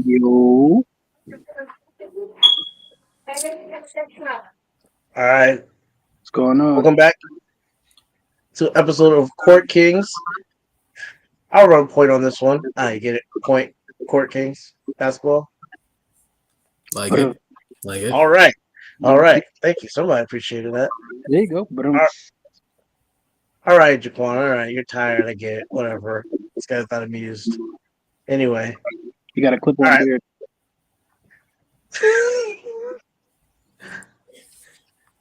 Yo, All right, what's going on? welcome back to an episode of Court Kings. I'll run point on this one. I get it. Point. Court Kings basketball. Like But it. Like it. All right. All right. Thank you. Somebody appreciated that. there you go. All right, all right, Jaquan. All right. You're tired. I get it. Whatever. This guy's not amused. Anyway. you got a clip All on right. beard.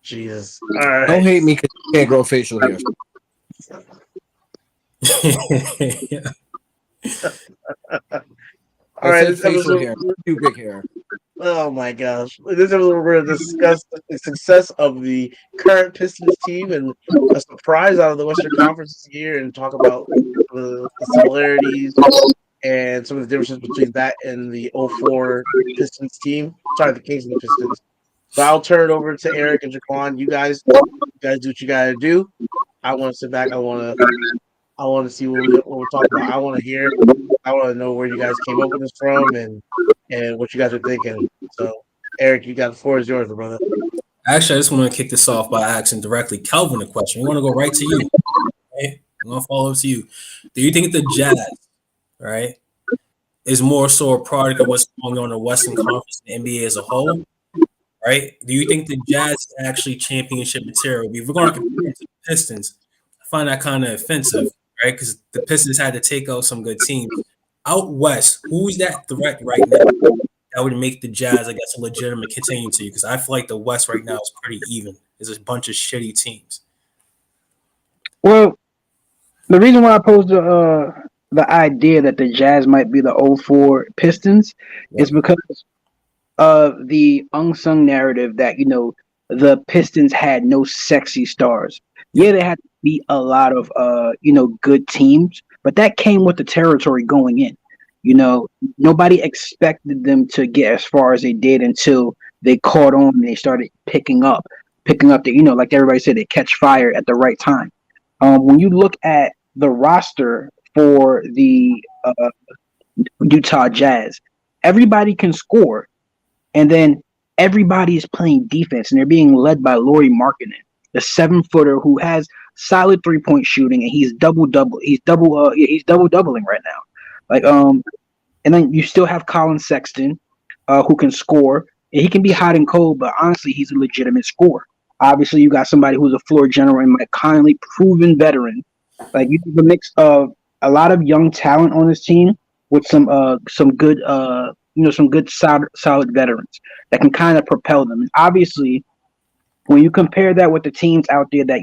Jesus. All Don't right. hate me because you can't grow facial hair. All I right. said This facial episode. hair, not pubic hair. Oh my gosh. This episode, we're going to discuss the success of the current Pistons team and a surprise out of the Western Conference this year and talk about the similarities and some of the differences between that and the '04 Pistons team. Sorry, the Kings and the Pistons. But I'll turn it over to Eric and Jaquan. You guys do what you got to do. I want to sit back. I want to see what we're talking about. I want to hear. I want to know where you guys came up with this from and what you guys are thinking. So, Eric, you got the floor is yours, brother. Actually, I just want to kick this off by asking directly Kelvin a question. We want to go right to you. Right? I'm going to follow up to you. Do you think the Jazz, right, is more so a product of what's going on in the Western Conference and the NBA as a whole? Right? Do you think the Jazz is actually championship material? If we're going to compare it to the Pistons, I find that kind of offensive, right? Because the Pistons had to take out some good teams. Out west, who's that threat right now that would make the Jazz, I guess, a legitimate contender to you? Because I feel like the West right now is pretty even. There's a bunch of shitty teams. Well, the reason why I posed the idea that the Jazz might be the '04 Pistons Yep. is because of the unsung narrative that the Pistons had no sexy stars. Yeah, they had to beat a lot of good teams, but that came with the territory going in. Nobody expected them to get as far as they did until they caught on and they started picking up the like everybody said, they catch fire at the right time. When you look at the roster for the Utah Jazz, everybody can score, and then everybody is playing defense, and they're being led by Lauri Markkanen, the 7-footer who has solid 3-point shooting, and he's double doubling right now. And then you still have Colin Sexton, who can score. And he can be hot and cold, but honestly, he's a legitimate scorer. Obviously, you got somebody who's a floor general and Mike Conley, proven veteran. Like you have a mix of a lot of young talent on this team with some good some good solid veterans that can kind of propel them. And obviously, when you compare that with the teams out there that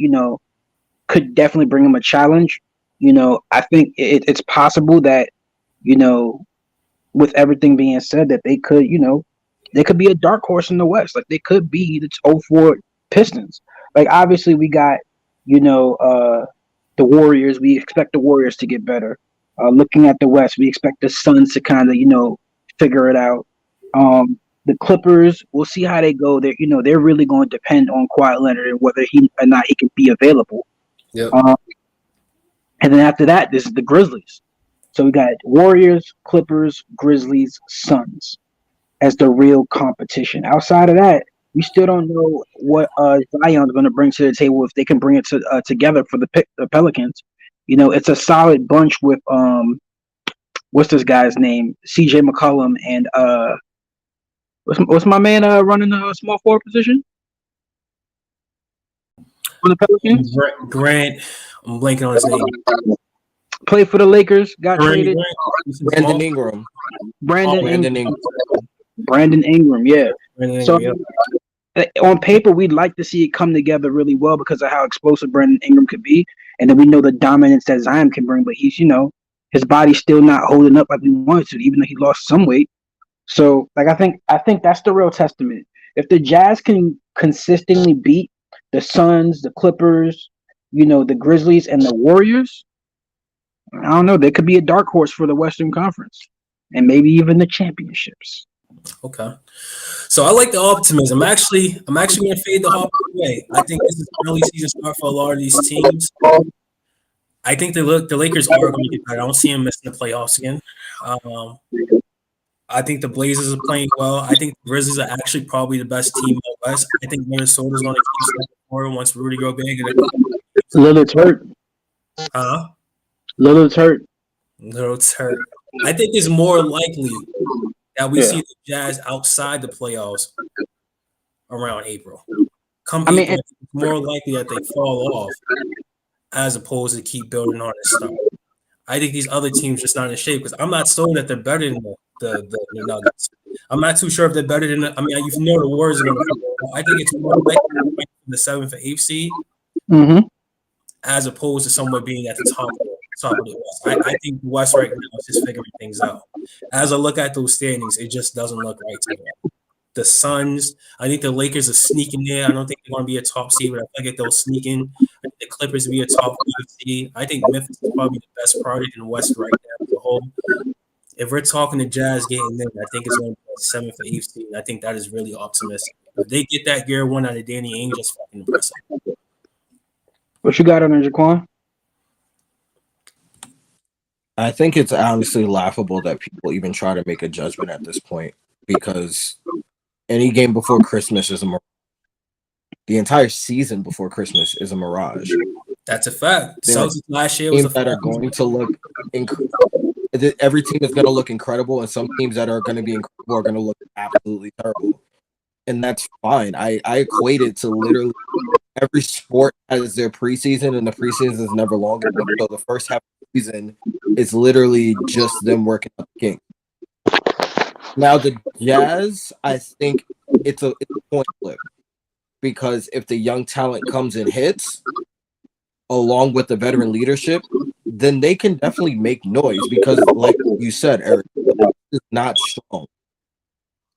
could definitely bring them a challenge, I think it's possible that you know with everything being said that they could be a dark horse in the West. Like they could be the '04 Pistons. Like obviously we got the Warriors. We expect the Warriors to get better. Looking at the West, we expect the Suns to kind of figure it out. The Clippers, we'll see how they go. They're really going to depend on Kawhi Leonard and whether he or not he can be available. Yep. And then after that, this is the Grizzlies. So we got Warriors, Clippers, Grizzlies, Suns as the real competition. Outside of that, we still don't know what Zion's going to bring to the table if they can bring it together for the Pelicans. It's a solid bunch with what's this guy's name? CJ McCollum and what's my man running the small forward position for the Pelicans? Grant, I'm blanking on his name. Played for the Lakers, got traded. Brandon Ingram. Brandon Ingram, yeah. Brandon So Ingram, on paper, we'd like to see it come together really well because of how explosive Brandon Ingram could be, and then we know the dominance that Zion can bring. But he's, his body's still not holding up like we wanted to, even though he lost some weight. So, like, I think that's the real testament. If the Jazz can consistently beat the Suns, the Clippers, the Grizzlies, and the Warriors, I don't know. They could be a dark horse for the Western Conference, and maybe even the championships. Okay. So I like the optimism. I'm actually going to fade the Hawks away. I think this is early season start for a lot of these teams. I think the Lakers are going to get better. I don't see them missing the playoffs again. I think the Blazers are playing well. I think the Grizzlies are actually probably the best team in the West. I think Minnesota's going to keep stepping forward once Rudy Gobert get a Lillard's hurt. huh? Lillard's hurt. Little hurt. I think it's more likely that we Yeah. see the Jazz outside the playoffs around April. Come I mean, April, it's more likely that they fall off as opposed to keep building on this stuff. I think these other teams just not in shape because I'm not sold that they're better than the Nuggets. I'm not too sure if they're better than. I mean, you know the Warriors are going to. I think it's more likely the 7th or 8th seed mm-hmm. as opposed to somewhere being at the top of the West. I think the West right now is just figuring things out. As I look at those standings, it just doesn't look right to me. The Suns, I think the Lakers are sneaking there. I don't think they're going to be a top seed, but I think they'll sneak in. I think the Clippers will be a top 5 seed. I think Memphis is probably the best product in the West right now as a whole. If we're talking to Jazz getting in, I think it's going to be a 7th or 8th seed. And I think that is really optimistic. If they get that year one out of Danny Ainge, that's fucking impressive. What you got on there, Jaquan? I think it's honestly laughable that people even try to make a judgment at this point because any game before Christmas is a mirage. The entire season before Christmas is a mirage. That's a fact. Celtics last year was teams that are going to look every team is going to look incredible, and some teams that are going to be incredible are going to look absolutely terrible, and that's fine. I equate it to literally every sport has their preseason, and the preseason is never long enough. So the first half of the season is literally just them working up the king. Now the Jazz, I think it's a point flip because if the young talent comes and hits along with the veteran leadership, then they can definitely make noise because, like you said, Eric, the West is not strong.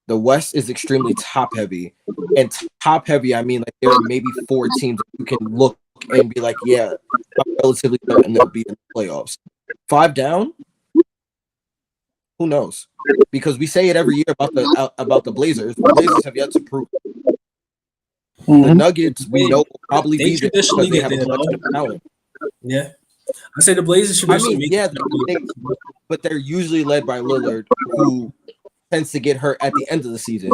The West is extremely top heavy, and top heavy, I mean, like there are maybe 4 teams that you can look and be like, yeah, I'm relatively good, and they'll be in the playoffs. 5 down, who knows? Because we say it every year about the Blazers. The Blazers have yet to prove. Mm-hmm. The Nuggets, we know, will probably they be there traditionally because they get have a there, bunch of talent. Yeah. I say the Blazers should be. I mean, yeah, but they're usually led by Lillard, who tends to get hurt at the end of the season.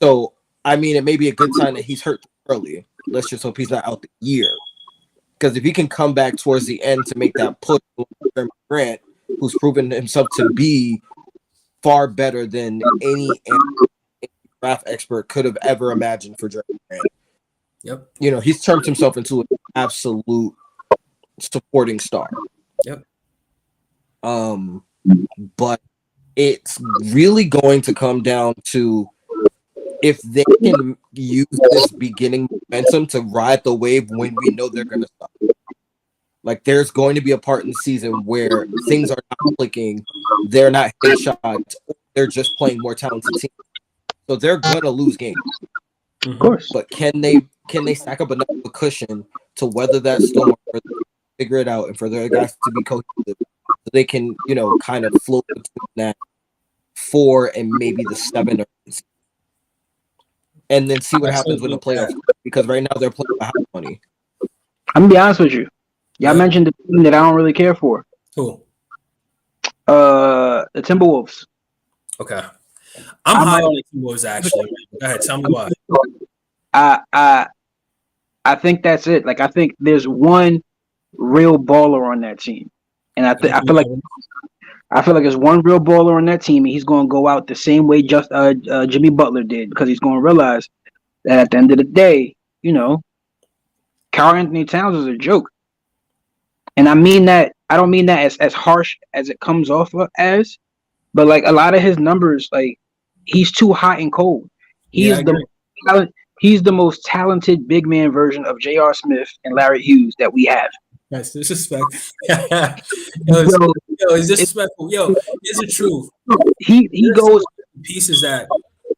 So, I mean, it may be a good sign that he's hurt early. Let's just hope he's not out the year. Because if he can come back towards the end to make that push, Grant, who's proven himself to be far better than any draft expert could have ever imagined for Jeremy Grant. Yep. You know, he's turned himself into an absolute supporting star. Yep. But it's really going to come down to if they can use this beginning momentum to ride the wave when we know they're going to stop. Like, there's going to be a part in the season where things are not clicking, they're not hitting shots, they're just playing more talented teams. So they're going to lose games. Of course. But can they stack up enough of a cushion to weather that storm, for them to figure it out, and for their guys to be cohesive, so they can, you know, kind of float between that 4 and maybe the 7 or 6. And then see what happens with the playoffs, because right now they're playing for house money. I'm gonna be honest with you. Y'all mentioned the team that I don't really care for. Who? The Timberwolves. Okay. I'm high on the Timberwolves actually. Go ahead, tell me why. I think that's it. Like, I think there's one real baller on that team, and I feel like there's one real baller on that team, and he's going to go out the same way Jimmy Butler did, because he's going to realize that at the end of the day, you know, Karl Anthony Towns is a joke, and I mean that. I don't mean that as harsh as it comes off as, but like a lot of his numbers, like he's too hot and cold. He's the most talented big man version of J.R. Smith and Larry Hughes that we have. That's disrespectful. It's disrespectful. Yo, it's the truth. He goes pieces that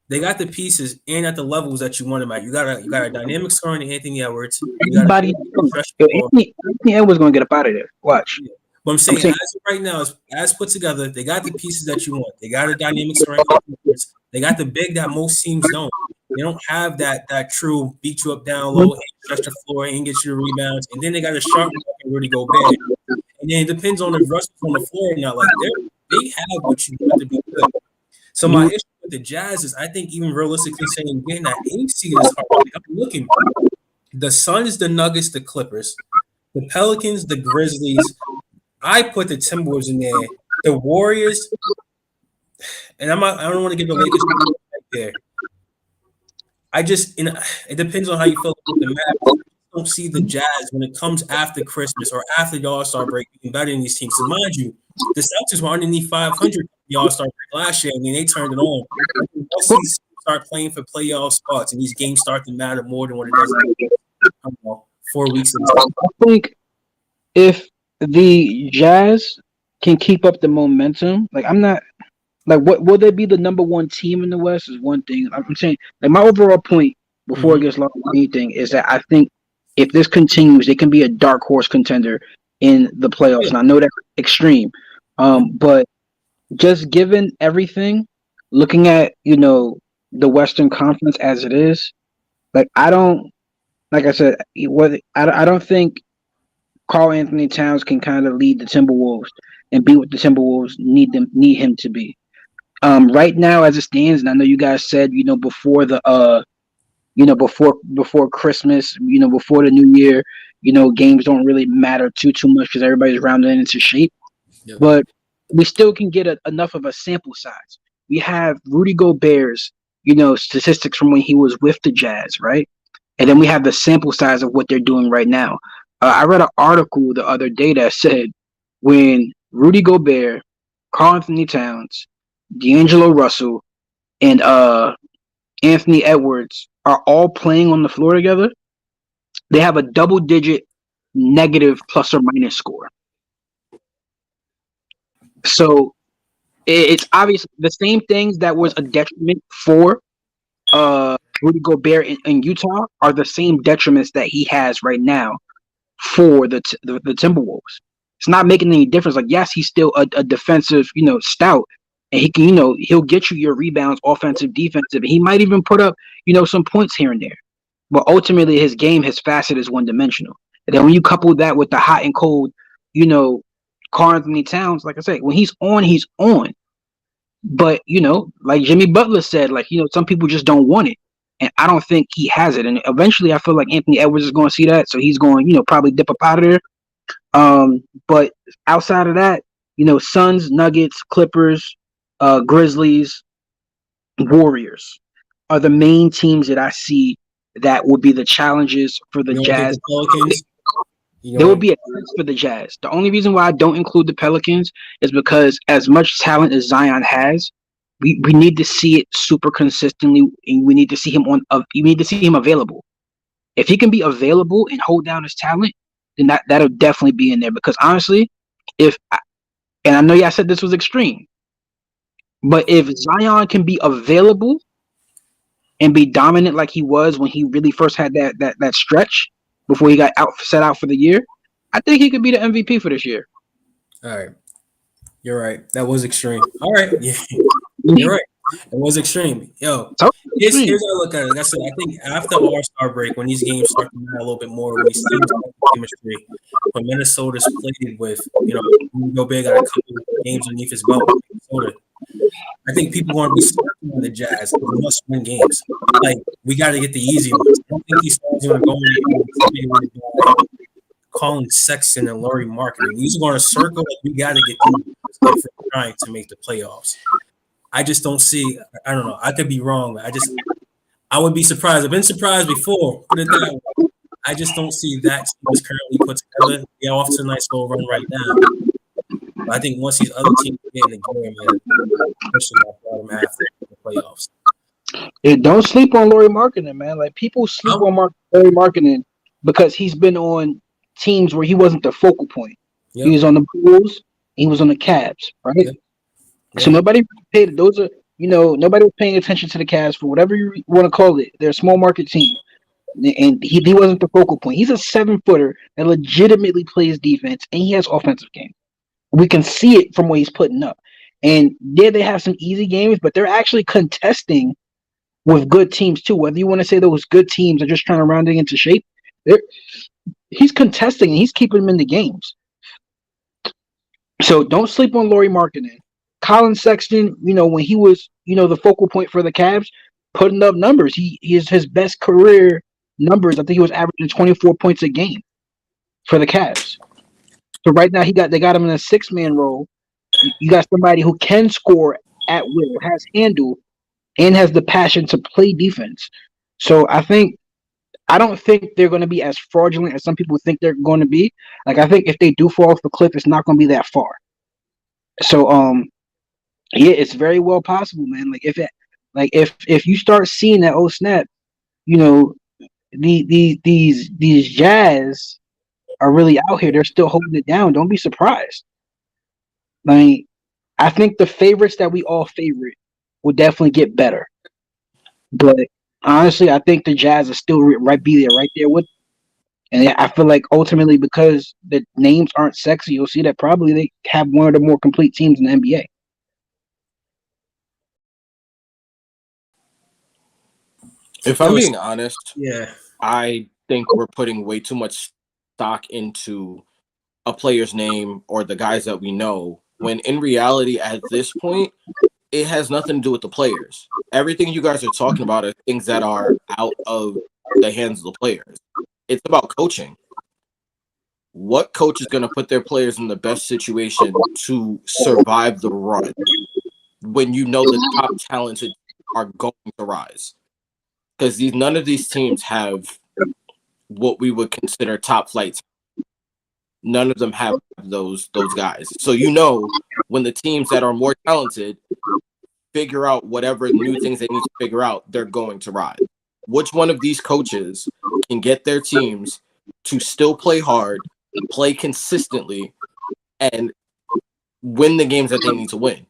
they got the pieces and at the levels that you want them at. You got a dynamic scorer in Anthony Edwards. Anthony Edwards going to get up out of there. Watch. Yeah. But I'm saying as of right now, as put together, they got the pieces that you want. They got a dynamic scorer. They got the big that most teams don't. They don't have that true beat you up down low, and stretch the floor, and get you the rebounds. And then they got a sharp that can really go bad. And then it depends on the rest on the floor now. Like they have what you want to be good. So my issue with the Jazz is I think even realistically saying getting that 8 seed is hard. Like, I'm looking the Suns, the Nuggets, the Clippers, the Pelicans, the Grizzlies. I put the Timberwolves in there. The Warriors, and I don't want to give the Lakers right there. It depends on how you feel about the Mavericks. I don't see the Jazz when it comes after Christmas or after the All-Star break being better than these teams. So mind you, the Celtics were underneath 500 the All-Star break last year, and then they turned it on. Once these start playing for playoff spots and these games start to matter more than what it does in 4 weeks into I think if the Jazz can keep up the momentum, like I'm not like what will they be the number one team in the West is one thing. I'm saying like my overall point before it gets lost on anything is that I think if this continues, they can be a dark horse contender in the playoffs. And I know that's extreme. But just given everything, looking at, the Western Conference as it is, like I don't like I said, I don't think Carl Anthony Towns can kind of lead the Timberwolves and be what the Timberwolves need him to be. Right now, as it stands, and I know you guys said, before the before Christmas, before the New Year, games don't really matter too much because everybody's rounding into shape. Yep. But we still can get enough of a sample size. We have Rudy Gobert's, statistics from when he was with the Jazz, right? And then we have the sample size of what they're doing right now. I read an article the other day that said when Rudy Gobert, Karl Anthony Towns, D'Angelo Russell, and Anthony Edwards are all playing on the floor together, they have a double-digit negative plus or minus score. So it's obvious the same things that was a detriment for Rudy Gobert in Utah are the same detriments that he has right now for the Timberwolves. It's not making any difference. Like, yes, he's still a defensive, stout, and he can, he'll get you your rebounds, offensive, defensive, and he might even put up, some points here and there. But ultimately, his game, his facet is one dimensional. And then when you couple that with the hot and cold, Karl Anthony Towns, like I said, when he's on, he's on. But, like Jimmy Butler said, like, some people just don't want it. And I don't think he has it. And eventually I feel like Anthony Edwards is going to see that. So he's going, probably dip up out of there. But outside of that, Suns, Nuggets, Clippers, Grizzlies, Warriors are the main teams that I see that would be the challenges for the Jazz. There would be a test for the Jazz. The only reason why I don't include the Pelicans is because as much talent as Zion has, we need to see it super consistently, and we need to see him available. If he can be available and hold down his talent, then that'll definitely be in there. Because honestly, and I know y'all said this was extreme, but if Zion can be available and be dominant like he was when he really first had that stretch before he got set out for the year, I think he could be the MVP for this year. All right. You're right. That was extreme. All right. Yeah. You're right. It was extreme. Yo, here's how I look at it. Like I said, I think after All-Star break, when these games start to matter a little bit more, when these teams have chemistry, when Minnesota's played with, go big, got a couple of games underneath his belt with Minnesota, I think people want to be starting on the Jazz. They must win games. Like, we got to get the easy ones. I don't think these guys are going to go in Colin Sexton and Laurie Marketing. These are going to circle. Like, we got to get them trying to make the playoffs. I just don't see. I don't know. I could be wrong. I would be surprised. I've been surprised before. Put it that way. I just don't see that team is currently put together. They're off to a nice little run right now. But I think once these other teams get in the game, man, pushing that bottom half of the playoffs. Hey, don't sleep on Laurie Marketing, man. Like, people sleep on Laurie Marketing because he's been on teams where he wasn't the focal point. Yep. He was on the Bulls. He was on the Cavs, right? Yep. So nobody paid. Those are, nobody was paying attention to the Cavs for whatever you want to call it. They're a small market team, and he wasn't the focal point. He's a 7-footer that legitimately plays defense, and he has offensive game. We can see it from what he's putting up. And yeah, they have some easy games, but they're actually contesting with good teams too. Whether you want to say those good teams are just trying to round it into shape, he's contesting and he's keeping them in the games. So don't sleep on Laurie Marketing. Colin Sexton, when he was the focal point for the Cavs, putting up numbers. He is his best career numbers. I think he was averaging 24 points a game for the Cavs. So right now they got him in a 6-man role. You got somebody who can score at will, has handle, and has the passion to play defense. So I don't think they're going to be as fraudulent as some people think they're going to be. Like I think if they do fall off the cliff, it's not going to be that far. So yeah, it's very well possible, man. If you start seeing that, oh snap, you know, these Jazz are really out here. They're still holding it down. Don't be surprised. Like I think the favorites that we all favorite will definitely get better. But honestly, I think the Jazz are still right there with. And I feel like ultimately because the names aren't sexy, you'll see that probably they have one of the more complete teams in the NBA. If I'm being honest, Yeah. I think we're putting way too much stock into a player's name or the guys that we know, when in reality, at this point, it has nothing to do with the players. Everything you guys are talking about are things that are out of the hands of the players. It's about coaching. What coach is going to put their players in the best situation to survive the run when you know the top talented are going to rise? Because none of these teams have what we would consider top flights. None of them have those guys. So when the teams that are more talented figure out whatever new things they need to figure out, they're going to rise. Which one of these coaches can get their teams to still play hard, play consistently, and win the games that they need to win?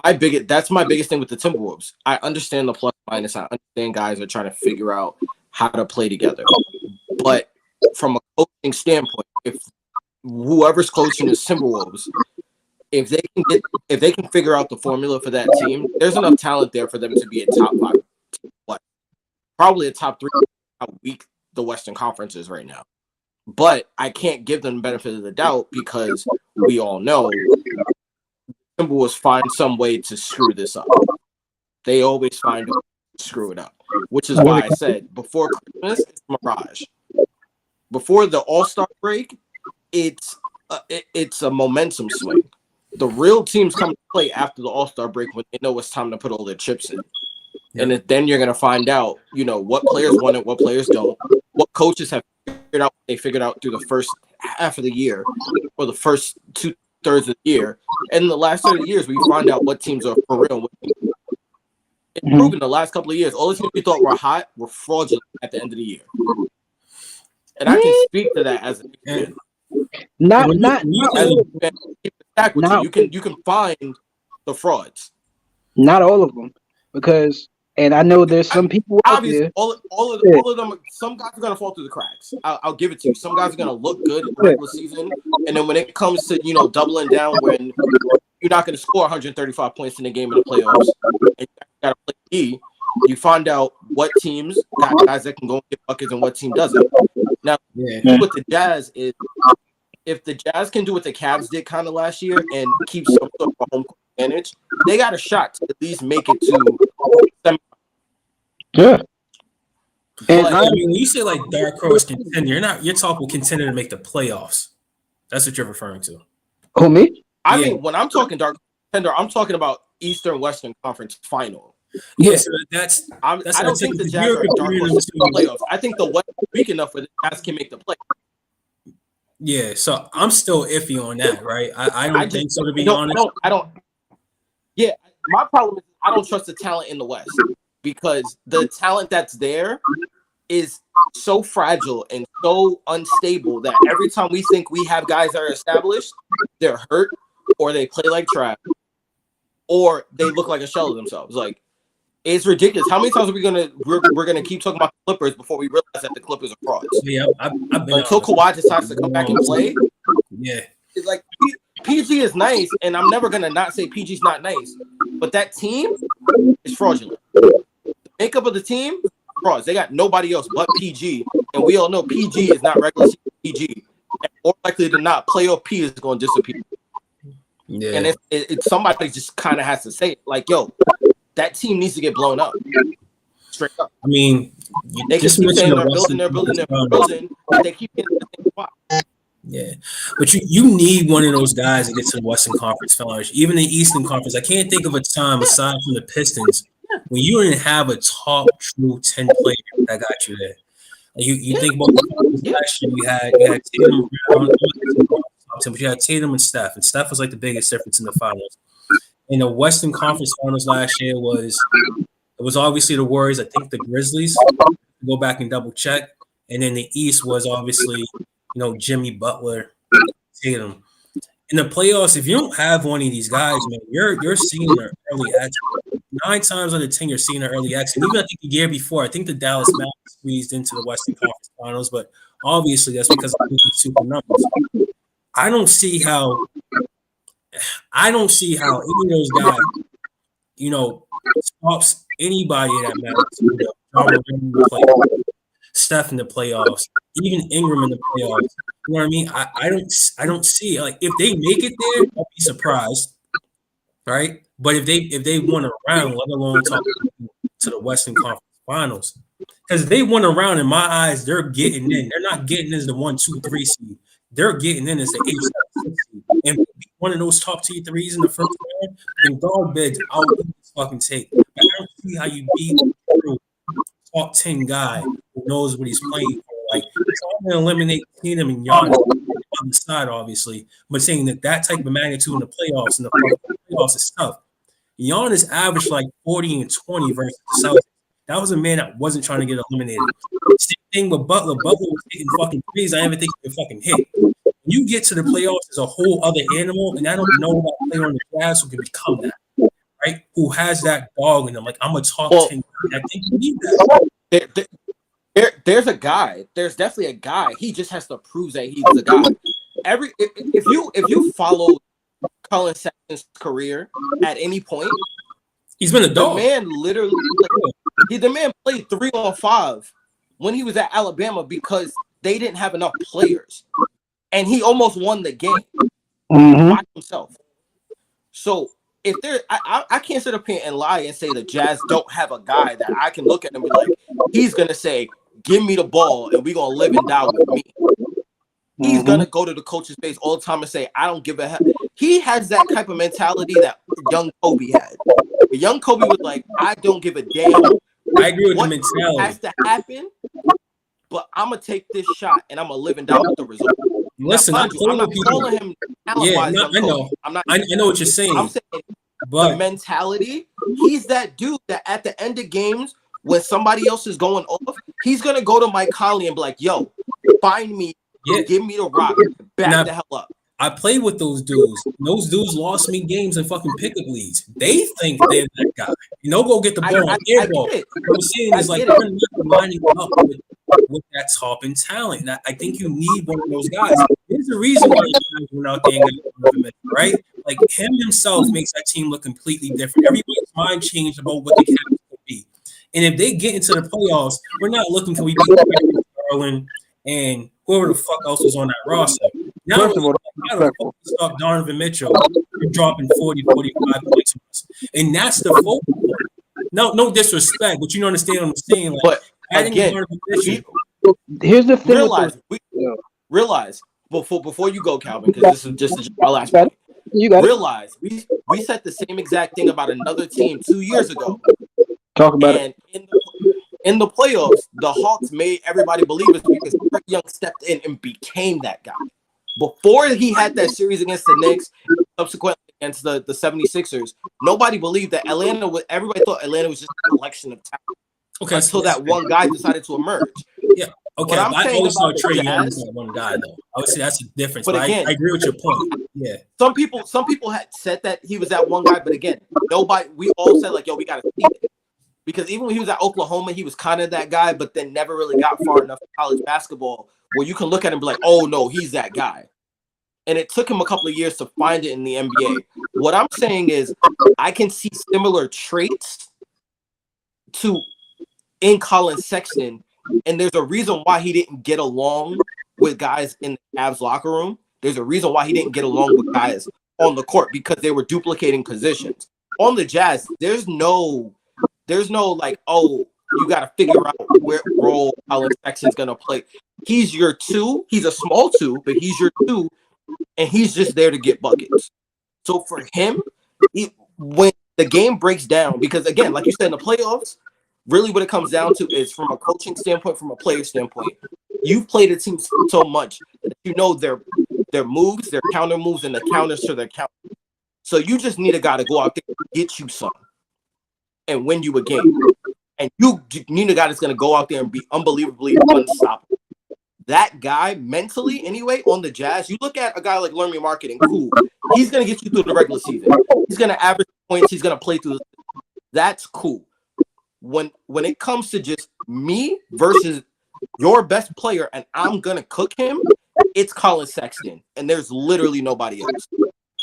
That's my biggest thing with the Timberwolves. I understand the plus minus. I understand guys are trying to figure out how to play together. But from a coaching standpoint, if whoever's coaching the Timberwolves, if they can figure out the formula for that team, there's enough talent there for them to be a top 5, probably a top 3. How weak the Western Conference is right now. But I can't give them the benefit of the doubt because we all know Timberwolves find some way to screw this up. They always find a way to screw it up, which is why I said before Christmas, it's Mirage. Before the All-Star break, it's a momentum swing. The real teams come to play after the All-Star break when they know it's time to put all their chips in. Yep. And then you're going to find out, what players want it, what players don't, what coaches have figured out. They figured out through the first half of the year or the first 2/3 of the year. And in the last 30 years, we find out what teams are for real. It's proven the last couple of years, all the teams we thought were hot were fraudulent at the end of the year. And I can speak to that as a fan. You can find the frauds. Not all of them, because I know there's some people out there. All of them. Some guys are gonna fall through the cracks. I'll give it to you. Some guys are gonna look good in the regular season, and then when it comes to doubling down, when you're not gonna score 135 points in the game in the playoffs, and you gotta play D, you find out what teams got guys that can go and get buckets and what team doesn't. Now, with the Jazz is, if the Jazz can do what the Cavs did kind of last year and keep some sort of home court advantage, they got a shot to at least make it to. Yeah. And when you say like dark horse contender, you're talking contender to make the playoffs. That's what you're referring to. Who, me? I mean, when I'm talking dark contender, I'm talking about Eastern Western Conference final. Yeah, so I don't think the Jazz are dark horse in the playoffs. I think the West is weak enough where the Jazz can make the playoffs. Yeah, so I'm still iffy on that, right? I don't think so, to be honest. I don't. Yeah, my problem is I don't trust the talent in the West because the talent that's there is so fragile and so unstable that every time we think we have guys that are established, they're hurt or they play like trash or they look like a shell of themselves. Like, it's ridiculous. How many times are we're gonna keep talking about the Clippers before we realize that the Clippers are frauds? Yeah, I've been until Kawhi decides to come back and play. Yeah, it's like PG is nice, and I'm never gonna not say PG's not nice, but that team is fraudulent. The makeup of the team, frauds. They got nobody else but PG, and we all know PG is not regular season PG. And more likely than not, playoff P is going to disappear. Yeah. And it's somebody just kind of has to say it. Like, yo, that team needs to get blown up. Straight up. I mean, They can just keep mention saying the they're Western building, Conference. but they keep getting the same spot. Yeah, but you need one of those guys to get to the Western Conference Finals, even the Eastern Conference. I can't think of a time aside from the Pistons when you didn't have a top true 10 player that got you there. Like you think about the finals last year, you had Tatum, Brown, top 10, but you had Tatum and Steph was like the biggest difference in the finals. In the Western Conference Finals last year it was obviously the Warriors. I think the Grizzlies. Go back and double check, and then the East was obviously Jimmy Butler, Tatum. In the playoffs, if you don't have one of these guys, man, you're seeing an early exit. 9 times out of 10, you're seeing an early exit. And even I think the year before, I think the Dallas Mavericks squeezed into the Western Conference Finals, but obviously that's because of the super numbers. I don't see how any of those guys, stops anybody that matters. Steph in the playoffs, even Ingram in the playoffs. You know what I mean? I don't see it. Like if they make it there, I'll be surprised, right? But if they won a round, let alone talk to the Western Conference Finals, because they won a round in my eyes, they're getting in. They're not getting in as the 1, 2, 3 seed. They're getting in as the 8, 7, 6 seed. And one of those top 2, 3s in the first round, then dog bids out this fucking tape. I don't see how you beat through top 10 guy who knows what he's playing for. Like, so I'm going to eliminate Tatum and Giannis on the side, obviously, but saying that type of magnitude in the playoffs is tough. Giannis averaged like 40 and 20 versus the Celtics. That was a man that wasn't trying to get eliminated. Same thing with Butler. Butler was hitting fucking threes. I didn't even think he could fucking hit. When you get to the playoffs, there's a whole other animal, and I don't know about a player on the Jazz who can become that. Right? Who has that dog in them? Like, I'm a top 10 guy. I think you need that. There's a guy. There's definitely a guy. He just has to prove that he's a guy. If you follow Colin Sexton's career at any point, he's been a dog. The man literally, the man played 3-on-5 when he was at Alabama because they didn't have enough players, and he almost won the game by himself. So if I can't sit up here and lie and say the Jazz don't have a guy that I can look at and be like, he's gonna say, "Give me the ball, and we're gonna live and die with me." He's gonna go to the coach's face all the time and say, "I don't give a hell." He has that type of mentality that young Kobe had. Young Kobe was like, "I don't give a damn." I agree with the mentality. Has to happen, but I'm gonna take this shot and I'm gonna live and die with the result. Listen, I'm not calling him. Yeah, no, I know. I know what you're saying. I'm saying but the mentality. He's that dude that at the end of games, when somebody else is going off, he's gonna go to Mike Conley and be like, "Yo, find me, give me the rock, back the hell up." I played with those dudes. Those dudes lost me games in fucking pickup leagues. They think they're that guy. Go get the ball. I get it. What I'm saying is like they're not lining up with that top end talent. And I think you need one of those guys. There's a reason why he went out there and got right? Like him himself makes that team look completely different. Everybody's mind changed about what the Cavs could be. And if they get into the playoffs, we're not looking for we beat Garland and whoever the fuck else was on that roster. Now, First of all, how the fuck stop Donovan Mitchell from dropping 40, 45 points? And that's the focal point. No disrespect, but you understand what I'm saying. Like, but adding again, Donovan Mitchell, here's the thing. Realize before you go, Calvin, because this is just our last point. You got realize we said the same exact thing about another team 2 years ago. Talk about it. In the playoffs, the Hawks made everybody believe it because Trey Young stepped in and became that guy. Before he had that series against the Knicks, subsequently against the 76ers, nobody believed that Atlanta was. Everybody thought Atlanta was just a collection of talent. Okay, until that one guy decided to emerge. Yeah. Okay, I always saw Trey Young as one guy though. I would say that's a difference. But again, I agree with your point. Yeah. Some people had said that he was that one guy, but again, nobody. We all said like, yo, we gotta see it. Because even when he was at Oklahoma, he was kind of that guy, but then never really got far enough in college basketball where you can look at him and be like, oh no, he's that guy. And it took him a couple of years to find it in the NBA. What I'm saying is I can see similar traits in Colin Sexton, and there's a reason why he didn't get along with guys in the Cavs locker room. There's a reason why he didn't get along with guys on the court because they were duplicating positions. On the Jazz, there's no like, oh, you got to figure out where role Colin Sexton's gonna play. He's your two. He's a small two, but he's your two, and he's just there to get buckets. So for him, when the game breaks down, because again, like you said in the playoffs, really what it comes down to is from a coaching standpoint, from a player standpoint, you've played a team so much that you know their moves, their counter moves, and the counters to their counter. So you just need a guy to go out there and get you some and win you a game. And you need a guy that's going to go out there and be unbelievably unstoppable. That guy, mentally, anyway, on the Jazz, you look at a guy like Lauri Markkanen, cool. He's going to get you through the regular season. He's going to average points. He's going to play through. That's cool. When it comes to just me versus your best player and I'm going to cook him, it's Colin Sexton. And there's literally nobody else.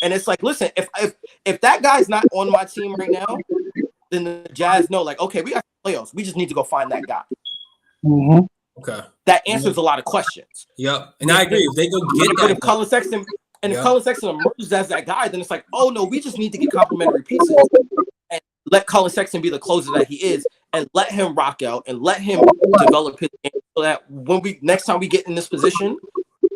And it's like, listen, if that guy's not on my team right now, then the Jazz know, like, okay, we got playoffs. We just need to go find that guy. Mm-hmm. Okay. That answers a lot of questions. Yep. And I agree. If they go get that, if Colin Sexton emerges as that guy, then it's like, oh no, we just need to get complimentary pieces and let Colin Sexton be the closer that he is, and let him rock out and let him develop his game so that when next time we get in this position,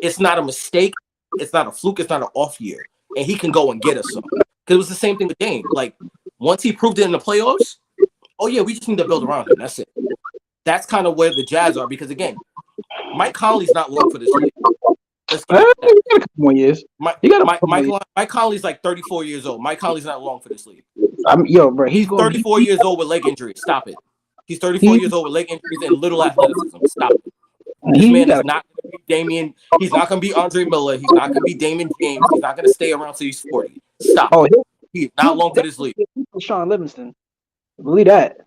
it's not a mistake, it's not a fluke, it's not an off year, and he can go and get us some. Because it was the same thing with Dame. Like, once he proved it in the playoffs, oh yeah, we just need to build around him. That's it. That's kind of where the Jazz are, because again, Mike Conley's not long for this league. He got a couple more years. Mike Conley's like 34 years old. Mike Conley's not long for this league. Bro, he's 34 years old with leg injuries. Stop it. He's 34 years old with leg injuries and little athleticism. Stop it. This man is not going to be Damian. He's not going to be Andre Miller. He's not going to be Damon James. He's not going to stay around till he's 40. Stop. He's not long for this league. Sean Livingston. Believe that.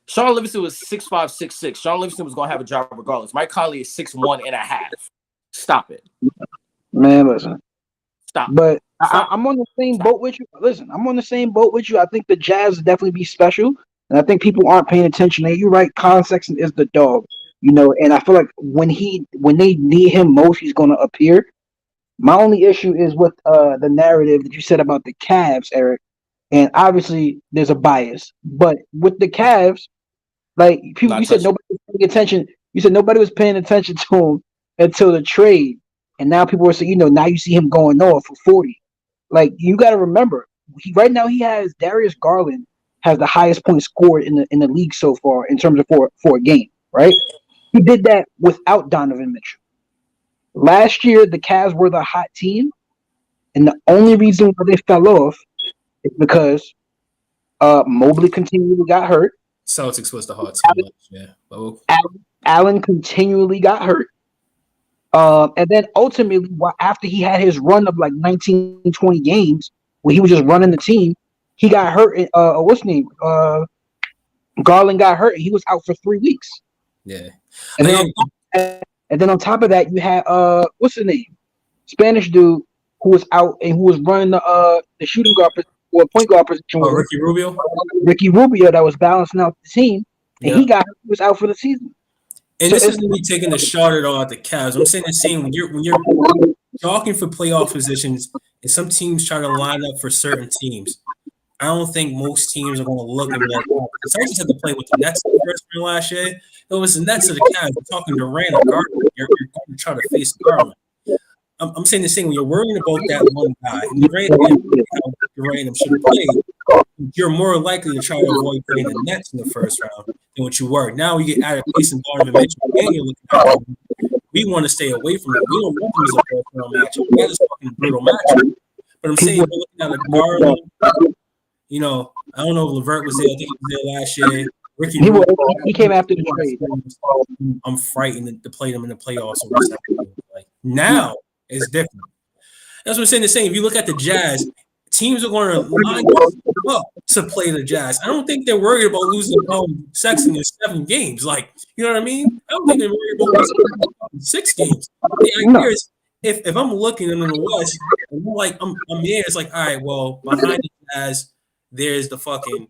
Sean Livingston was 6'5", 6'6". Sean Livingston was going to have a job regardless. Mike Conley is 6'1" and a half. Stop it. Man, listen. Stop. But I'm on the same boat with you. Listen, I'm on the same boat with you. I think the Jazz will definitely be special. And I think people aren't paying attention. And you're right, Colin Sexton is the dog. And I feel like when they need him most, he's going to appear. My only issue is with the narrative that you said about the Cavs, Eric. And obviously, there's a bias. But with the Cavs, like people, you said nobody was paying attention. You said nobody was paying attention to him until the trade, and now people are saying, now you see him going off for 40. Like, you got to remember, right now he has Darius Garland has the highest point scored in the league so far in terms of for a game. Right? He did that without Donovan Mitchell. Last year, the Cavs were the hot team, and the only reason why they fell off is because Mobley continually got hurt. Celtics was the hot team. Yeah. Allen continually got hurt. And then ultimately, after he had his run of like 19, 20 games where he was just running the team, he got hurt. What's his name? Garland got hurt, and he was out for 3 weeks. Yeah. And then on top of that, you had what's his name? Spanish dude who was out and who was running the shooting guard or point guard position. Ricky Rubio. Ricky Rubio that was balancing out the team, and he was out for the season. And this isn't me taking a shot at all at the Cavs. I'm saying the same when you're talking for playoff positions, and some teams try to line up for certain teams. I don't think most teams are going to look and be like, oh, the Celtics had to play with the Nets in the first round last year. It was the Nets or the Cavs. You're talking Durant or Garland. You're going to try to face Garland. I'm saying the same. When you're worrying about that one guy, and Durant should have played, you're more likely to try to avoid playing the Nets in the first round than what you were. Now you get added facing Donovan Mitchell, and you're looking at them. We want to stay away from it. We don't want them as a first round matchup. That is a fucking brutal matchup. But I'm saying we're looking at a Garland. I don't know if LeVert was there. I think he was there last year. Ricky he came after the trade. I'm frightened to play them in the playoffs. Like, now it's different. That's what I'm saying. The same. If you look at the Jazz, teams are going to line up to play the Jazz. I don't think they're worried about losing Sexton in 7 games. Like, you know what I mean? I don't think they're worried about losing 6 games. The idea is, if I'm looking in the West, and I'm there, it's like, all right, well, behind the Jazz, there's the fucking,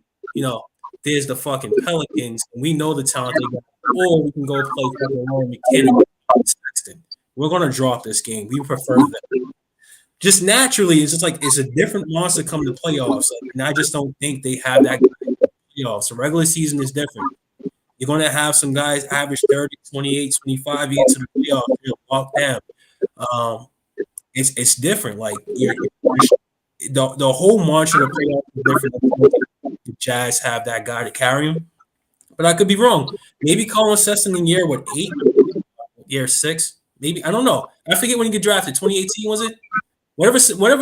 there's the fucking Pelicans, and we know the talent they got. Or we can go play fucking Lauren McKinnon and Sexton. We're gonna drop this game. We prefer that. just naturally, it's just like it's a different monster come to playoffs. Like, and I just don't think they have that playoffs. The regular season is different. You're going to have some guys average 30, 28, 25. You get to the playoffs, you'll walk down. It's different. Like the whole mantra of the playoffs is different. The Jazz have that guy to carry them, but I could be wrong. Maybe Colin Sexton in year 8, year 6, maybe I don't know. I forget when he got drafted. 2018 was it? Whatever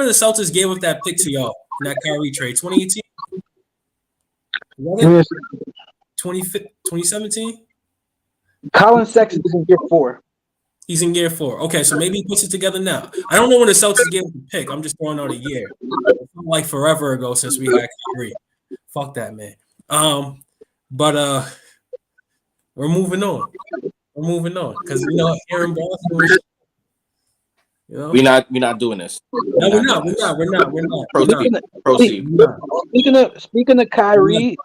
the Celtics gave up that pick to y'all in that Kyrie trade. 2018. Was it? 2017. Colin Sexton is in year 4. He's in year 4. Okay, so maybe he puts it together now. I don't know when the Celtics gave up the pick. I'm just throwing out a year. It felt like forever ago since we had Kyrie. Fuck that, man. But we're moving on. We're moving on because here in Boston, we're not doing this. No, we're not. Proceed. Speaking of Kyrie,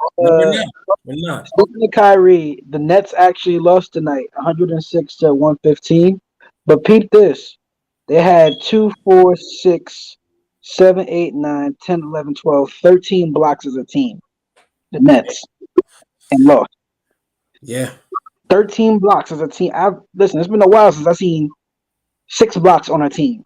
We're not. Speaking of Kyrie, the Nets actually lost tonight, 106 to 115. But peep this: they had 2, 4, 6, 7, 8, 9, 10, 11, 12, 13 blocks as a team. The Nets and lost. Yeah. 13 blocks as a team. Listen, it's been a while since I've seen 6 blocks on a team.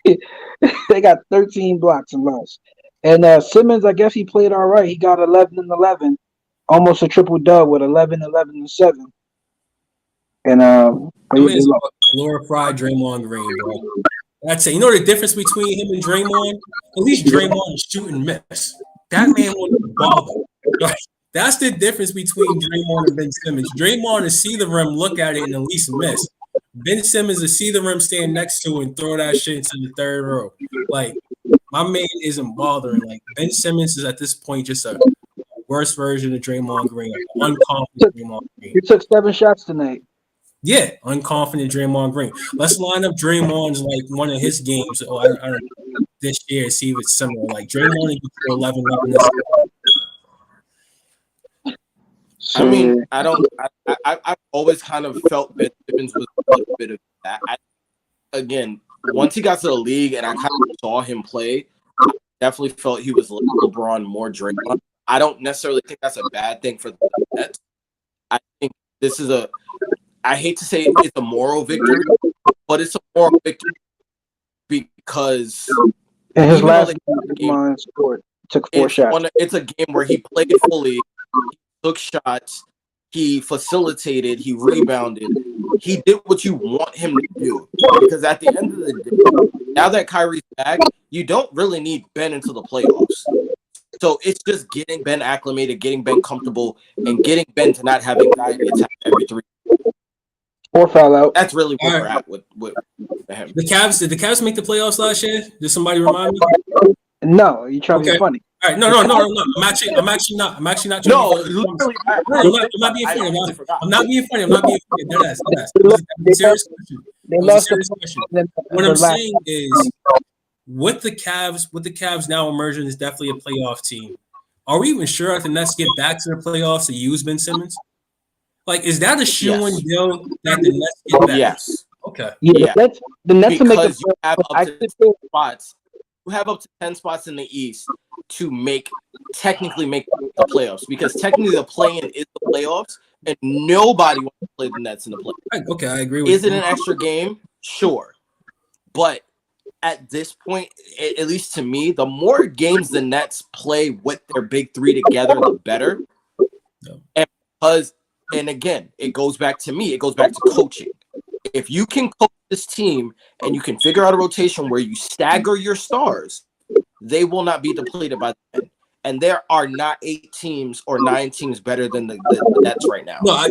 They got 13 blocks and lost. And Simmons, I guess he played all right. He got 11 and 11, almost a triple dub with 11, 11, and 7. And glorified Draymond Green, bro. That's it. You know the difference between him and Draymond? At least Draymond is shoot and miss. That man won't bother. That's the difference between Draymond and Ben Simmons. Draymond is see the rim, look at it, and at least miss. Ben Simmons is see the rim, stand next to it, and throw that shit into the third row. Like, my man isn't bothering. Like, Ben Simmons is at this point just a worse version of Draymond Green, like unconfident Draymond Green. You took 7 shots tonight. Yeah, unconfident Draymond Green. Let's line up Draymond's like one of his games. I don't know, this year, see if it's similar. Like Draymond gets 11, 11. I mean, I've always kind of felt Ben Simmons was a little bit of that. Again, once he got to the league and I kind of saw him play, I definitely felt he was LeBron, more Draymond. I don't necessarily think that's a bad thing for the Nets. I think this is I hate to say it's a moral victory, but it's a moral victory because in his last game, took 4 shots. It's a game where he played fully, he took shots, he facilitated, he rebounded. He did what you want him to do. Because at the end of the day, now that Kyrie's back, you don't really need Ben into the playoffs. So it's just getting Ben acclimated, getting Ben comfortable, and getting Ben to not have anxiety attack every 3. Or foul out. That's really where we're at with him. The Cavs, did the Cavs make the playoffs last year? Did somebody remind me? No, you trying to be funny. All right, no. I'm actually not. I'm actually not. No, literally, I'm not being funny. I'm not being funny. That's a serious question. They lost What I'm saying is, with the Cavs now emerging is definitely a playoff team. Are we even sure if the Nets get back to the playoffs to use Ben Simmons? Like, is that a shoe-in deal that the Nets get back? Yes. Okay. Yeah. The Nets will make because you have up to 10 spots. You have up to 10 spots in the East to technically make the playoffs, because technically the play-in is the playoffs, and nobody wants to play the Nets in the playoffs. Okay, I agree with you. Is it an extra game? Sure. But at this point, at least to me, the more games the Nets play with their big 3 together, the better. Yeah. And again, it goes back to me. It goes back to coaching. If you can coach this team and you can figure out a rotation where you stagger your stars, they will not be depleted by the end. And there are not 8 teams or 9 teams better than the Nets right now. No, I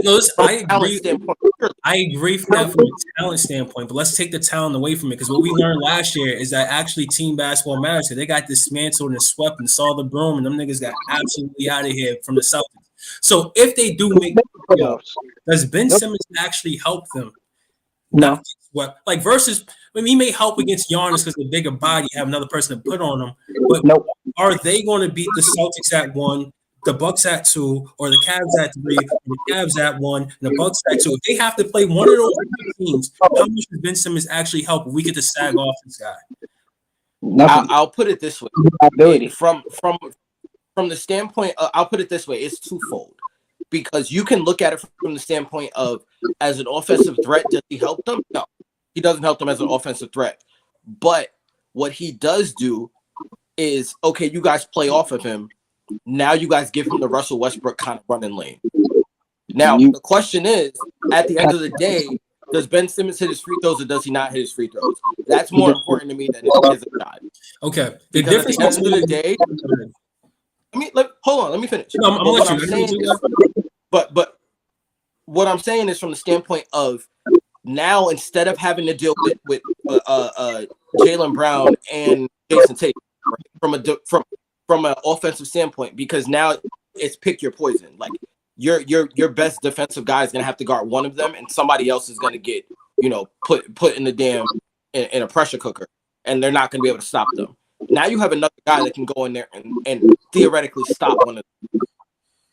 agree from a talent standpoint, but let's take the talent away from it, because what we learned last year is that actually team basketball matters. They got dismantled and swept and saw the broom, and them niggas got absolutely out of here from the Celtics. So if they do make the playoffs, does Ben Simmons actually help them? No. What, like, versus, he may help against Giannis because the bigger body, have another person to put on them. But are they going to beat the Celtics at 1, the Bucks at 2, or the Cavs at 3, and the Cavs at 1, and the Bucks at 2? If they have to play one of those teams, how much does Ben Simmons actually help if we get to sag off this guy? Nothing. I'll put it this way. Ability. From the standpoint, I'll put it this way: it's twofold, because you can look at it from the standpoint of, as an offensive threat, does he help them? No, he doesn't help them as an offensive threat. But what he does do is, okay, you guys play off of him. Now you guys give him the Russell Westbrook kind of running lane. Now the question is, at the end of the day, does Ben Simmons hit his free throws or does he not hit his free throws? That's more important to me than his shot. Okay. The Because difference at the end of the day, hold on, let me finish. No, I'm But what with I'm you. saying is, but what I'm saying is from the standpoint of, now instead of having to deal with Jaylen Brown and Jason Tatum, right, from an offensive standpoint, because now it's pick your poison. Like your best defensive guy is gonna have to guard one of them, and somebody else is gonna get put in the in a pressure cooker, and they're not gonna be able to stop them. Now you have another guy that can go in there and theoretically stop one of them,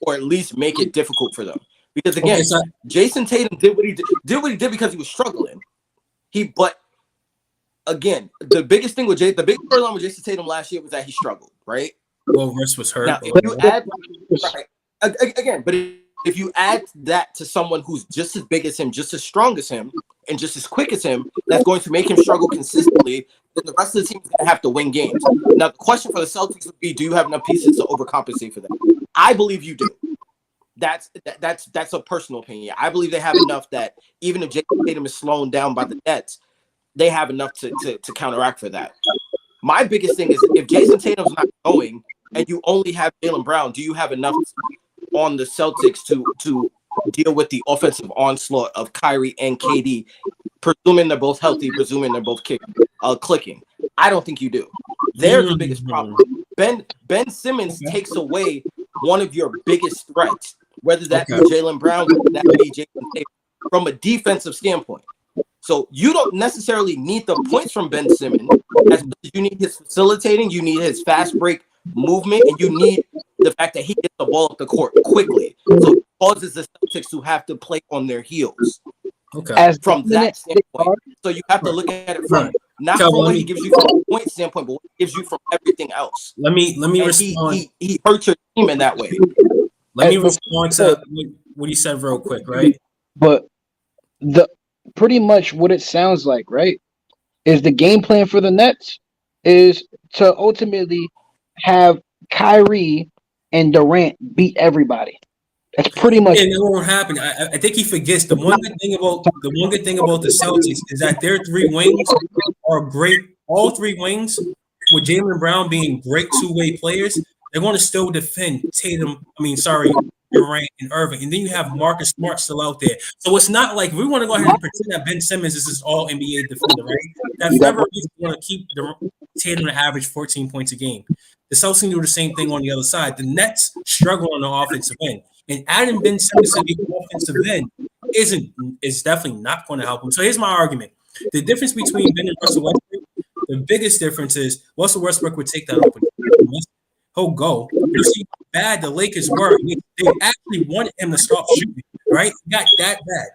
or at least make it difficult for them. Because again, Jason Tatum did what he did because he was struggling. But again, the biggest thing with the big storyline with Jason Tatum last year was that he struggled, right? Well, Russ was hurt. Now, if you add again, but if you add that to someone who's just as big as him, just as strong as him, and just as quick as him, that's going to make him struggle consistently, then the rest of the team is going to have to win games. Now, the question for the Celtics would be, do you have enough pieces to overcompensate for that? I believe you do. That's a personal opinion. I believe they have enough that even if Jason Tatum is slowed down by the Nets, they have enough to counteract for that. My biggest thing is, if Jason Tatum's not going and you only have Jaylen Brown, do you have enough on the Celtics to deal with the offensive onslaught of Kyrie and KD, presuming they're both healthy, presuming they're both clicking? I don't think you do. There's the biggest problem. Ben Simmons takes away one of your biggest threats, whether that be Jaylen Brown, whether that be Jason Tatum, from a defensive standpoint. So you don't necessarily need the points from Ben Simmons. As you need his facilitating, you need his fast break movement, and you need the fact that he gets the ball up the court quickly. So it causes the Celtics to have to play on their heels. Okay. From that standpoint. So you have to look at it from not from what he gives you from a point standpoint, but what he gives you from everything else. Let me respond. He hurts your team in that way. Let me respond to what he said real quick, right? But pretty much what it sounds like, right, is the game plan for the Nets is to ultimately have Kyrie and Durant beat everybody. That's pretty much. And it won't happen. I think he forgets the one good thing about the Celtics is that their three wings are great. All three wings, with Jaylen Brown being great two-way players, they're going to still defend Durant and Irving, and then you have Marcus Smart still out there. So it's not like we want to go ahead and pretend that Ben Simmons is this all NBA defender, right? That never is going to keep Tatum to average 14 points a game. The Celtics do the same thing on the other side. The Nets struggle on the offensive end, and adding Ben Simmons to the offensive end is definitely not going to help him. So here's my argument: the difference between Ben and Russell Westbrook, the biggest difference is Russell Westbrook would take that open. He'll go. You see how bad the Lakers were. They actually wanted him to stop shooting, right? He got that bad.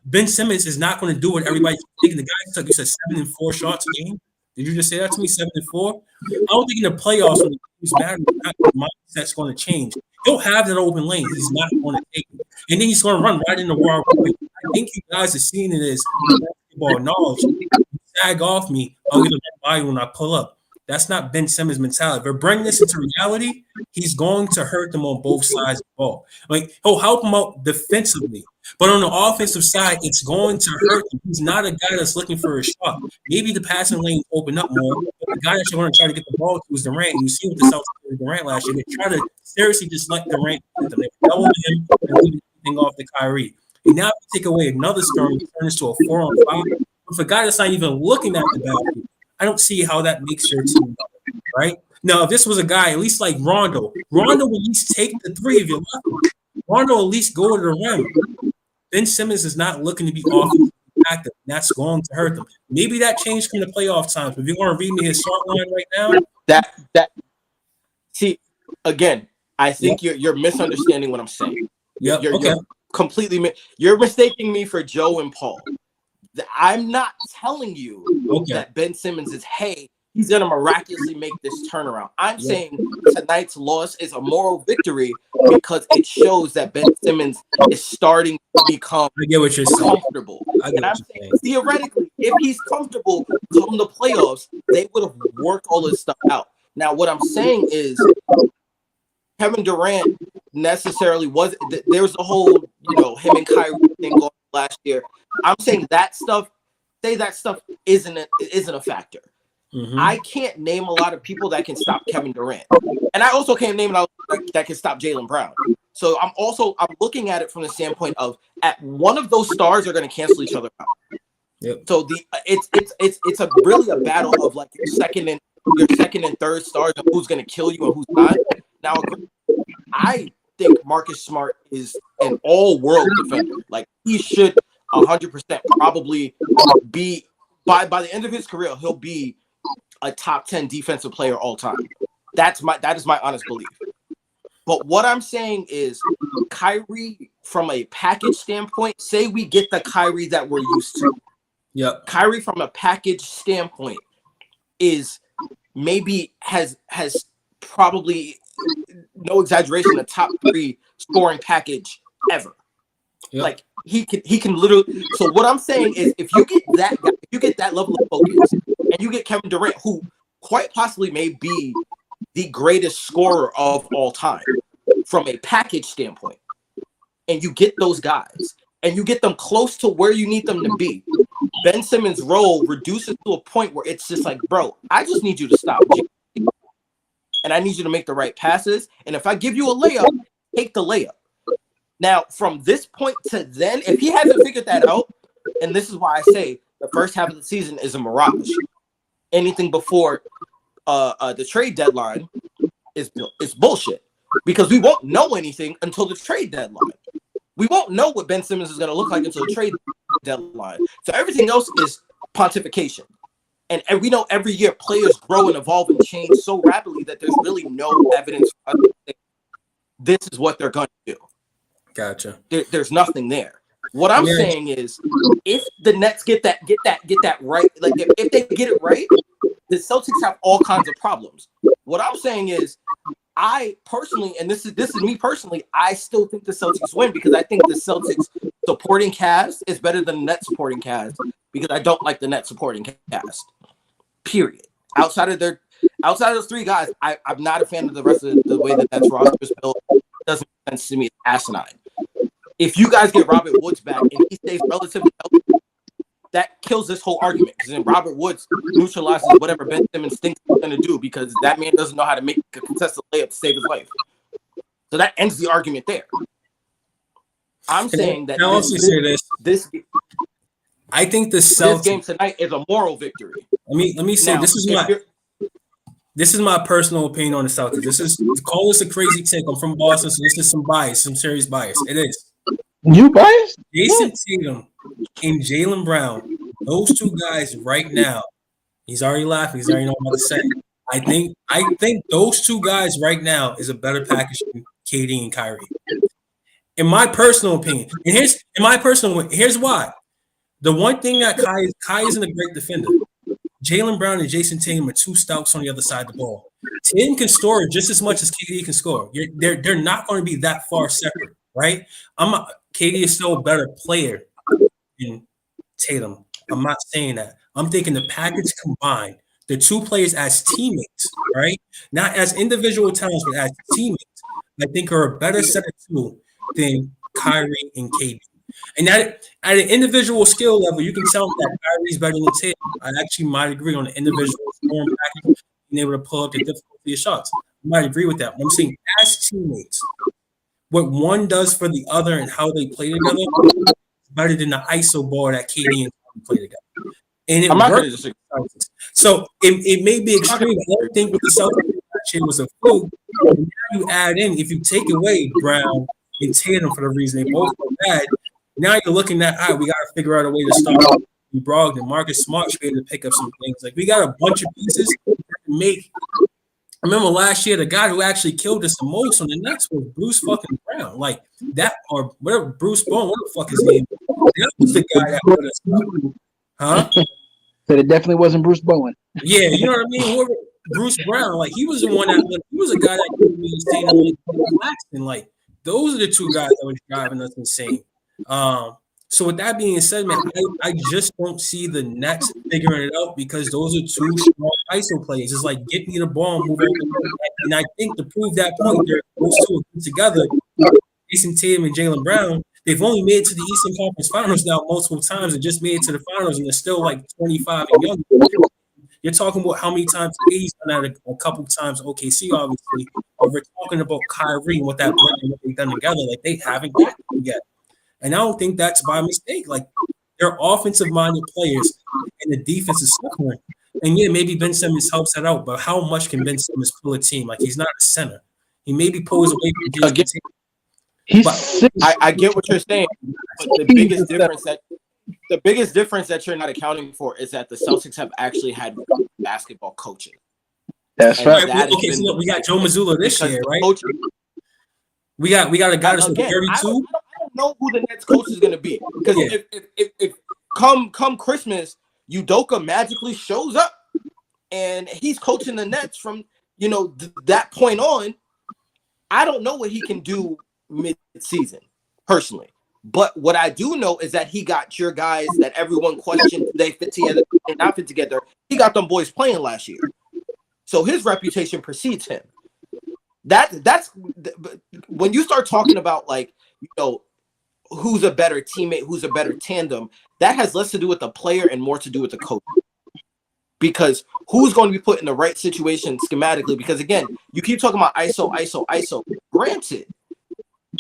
Ben Simmons is not going to do what everybody's thinking. The guy took, you said 7 and 4 shots a game. Did you just say that to me? 7 and 4? I don't think in the playoffs when he's mad, the mindset's going to change. He'll have that open lane. He's not going to take it. And then he's going to run right in the wall. I think you guys are seeing it as basketball knowledge. Sag off me, I'll get a body when I pull up. That's not Ben Simmons' mentality. If we're bringing this into reality, he's going to hurt them on both sides of the ball. Like, he'll help them out defensively, but on the offensive side, it's going to hurt him. He's not a guy that's looking for a shot. Maybe the passing lane open up more, but the guy that you want to try to get the ball to is Durant. You see what the Celtics did with Durant last year. They try to seriously just let Durant hit them. They double him and leave anything off to Kyrie. And now you take away another scoring, turn this to a 4-on-5. If a guy that's not even looking at the basket, I don't see how that makes your team better, right? Now, if this was a guy, at least like Rondo will at least take the three if you're lucky. Rondo will at least go to the rim. Ben Simmons is not looking to be offensively active. That's going to hurt them. Maybe that changed from the playoff times. But if you want to read me his start line right now, see, again, I think you're misunderstanding what I'm saying. You're completely you're mistaking me for Joe and Paul. I'm not telling you Okay. that Ben Simmons is, hey, he's going to miraculously make this turnaround. I'm saying tonight's loss is a moral victory because it shows that Ben Simmons is starting to become I get what you're saying. comfortable. I get And I'm what you're saying, theoretically, if he's comfortable come the playoffs, they would have worked all this stuff out. Now, what I'm saying is Kevin Durant necessarily was – there was the whole, him and Kyrie thing going last year. I'm saying that stuff isn't a factor. Mm-hmm. I can't name a lot of people that can stop Kevin Durant, and I also can't name a lot that can stop Jaylen Brown. So I'm looking at it from the standpoint of at one of those stars are going to cancel each other out. Yep. So it's a really a battle of like your second and third stars of who's going to kill you and who's not. Now I think Marcus Smart is an all-world defender. Like he should 100% probably be by the end of his career, he'll be a top 10 defensive player all time. That is my honest belief. But what I'm saying is Kyrie, from a package standpoint, say we get the Kyrie that we're used to. Yep. Kyrie from a package standpoint is maybe has probably, no exaggeration, a top 3 scoring package ever. Yep. Like he can literally. So what I'm saying is, if you get that guy, if you get that level of focus, and you get Kevin Durant, who quite possibly may be the greatest scorer of all time from a package standpoint, and you get those guys, and you get them close to where you need them to be, Ben Simmons' role reduces to a point where it's just like, bro, I just need you to stop, and I need you to make the right passes. And if I give you a layup, take the layup. Now, from this point to then, if he hasn't figured that out, and this is why I say the first half of the season is a mirage. Anything before the trade deadline is bullshit, because we won't know anything until the trade deadline. We won't know what Ben Simmons is going to look like until the trade deadline. So everything else is pontification. And we know every year players grow and evolve and change so rapidly that there's really no evidence for us to say this is what they're going to do. Gotcha. There's nothing there. What I'm saying is, if the Nets get that right, like if they get it right, the Celtics have all kinds of problems. What I'm saying is, I personally, and this is me personally, I still think the Celtics win, because I think the Celtics supporting cast is better than the Nets supporting cast, because I don't like the Nets supporting cast. Period. Outside of those 3 guys, I'm not a fan of the rest of the way that Nets roster is built. It doesn't make sense to me. It's asinine. If you guys get Robert Woods back and he stays relatively healthy, that kills this whole argument, because then Robert Woods neutralizes whatever Ben Simmons thinks he's going to do, because that man doesn't know how to make a contested layup to save his life. So that ends the argument there. I'm saying that this I think the Celtics game tonight is a moral victory. Let me say, now, this is my personal opinion on the Celtics. Call this a crazy take. I'm from Boston, so this is some serious bias. It is. You biased? Jason Tatum and Jaylen Brown, those 2 guys right now. He's already laughing. He's already know what I'm about to say. I think those 2 guys right now is a better package than KD and Kyrie. In my personal opinion, and here's why. The one thing that Kai isn't a great defender. Jaylen Brown and Jason Tatum are 2 stouts on the other side of the ball. Tatum can score just as much as KD can score. They're not going to be that far separate, right? KD is still a better player than Tatum. I'm not saying that. I'm thinking the package combined, the 2 players as teammates, right? Not as individual talents, but as teammates, I think are a better set of 2 than Kyrie and KD. And at an individual skill level, you can tell that Kyrie's better than Tatum. I actually might agree on the individual scoring package, being able to pull up the difficulty of shots. I might agree with that. But I'm saying as teammates, what one does for the other and how they play together is better than the ISO ball that KD and Kyrie play together. And it works. So it may be extreme. I don't think with the Celtics last year was a fluke. Now you add in, if you take away Brown and Tatum for the reason they both were bad, now you're looking at, all right, we got to figure out a way to start Brogdon. Marcus Smart should be able to pick up some things. Like, we got a bunch of pieces to make. I remember last year, the guy who actually killed us the most on the Nets was Bruce fucking Brown. Like, that, or whatever, Bruce Bowen, what the fuck his name is. That was the guy that put us up. Huh? So it definitely wasn't Bruce Bowen. Yeah, you know what I mean? Whoever, Bruce Brown, like he was the one that he was a guy that drove me insane and like Claxton. Like those are the two guys that was driving us insane. So with that being said, man, I just don't see the Nets figuring it out because those are two strong ISO plays. It's like get me the ball and move on. And I think to prove that point, those two are put together. Jason Tatum and Jaylen Brown, they've only made it to the Eastern Conference Finals now multiple times and just made it to the finals, and they're still like 25 and young. You're talking about how many times AD's done that a couple times OKC, obviously. But we're talking about Kyrie and what that blend and what they've done together. Like they haven't got it yet. And I don't think that's by mistake. Like they're offensive-minded players, and the defense is suffering. And yeah, maybe Ben Simmons helps that out, but how much can Ben Simmons pull a team? Like he's not a center. He maybe pulls away from Jason Tatum. I get what you're saying, but the biggest difference that you're not accounting for is that the Celtics have actually had basketball coaching. That's right. Okay, so look, we got Joe Mazzulla this year, right? We got a guy that's 32. I don't know who the next coach is going to be because if come Christmas, Udoka magically shows up and he's coaching the Nets from that point on. I don't know what he can do mid-season, personally. But what I do know is that he got your guys that everyone questioned they fit together and not fit together. He got them boys playing last year. So his reputation precedes him. That's when you start talking about who's a better teammate, who's a better tandem, that has less to do with the player and more to do with the coach. Because who's going to be put in the right situation schematically? Because again, you keep talking about ISO. Granted,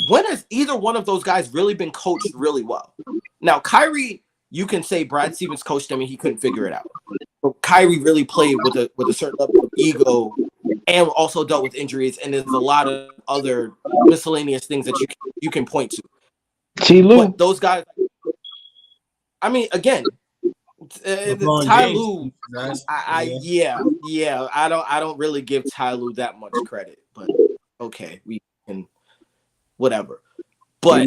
when has either one of those guys really been coached really well? Now, Kyrie, you can say Brad Stevens coached him and he couldn't figure it out. But Kyrie really played with a certain level of ego and also dealt with injuries. And there's a lot of other miscellaneous things that you can point to. But those guys, I mean, again, Ty Lue, I don't really give Ty Lue that much credit, but okay, we can whatever. But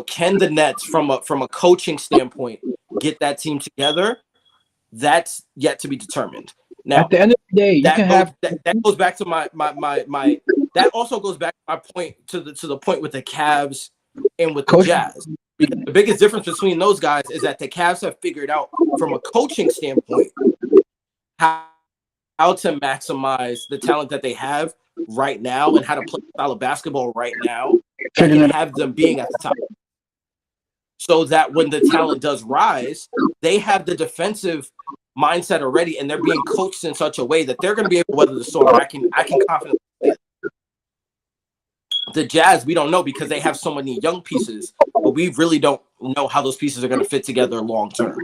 can the Nets from a coaching standpoint get that team together? That's yet to be determined. Now, at the end of the day, that goes back to my that also goes back to my point to the point with the Cavs and with the Jazz. Because the biggest difference between those guys is that the Cavs have figured out from a coaching standpoint how to maximize the talent that they have right now and how to play style of basketball right now and have them being at the top. So that when the talent does rise, they have the defensive mindset already and they're being coached in such a way that they're going to be able to weather the storm. I can confidently say that. The Jazz, we don't know because they have so many young pieces, but we really don't know how those pieces are going to fit together long term.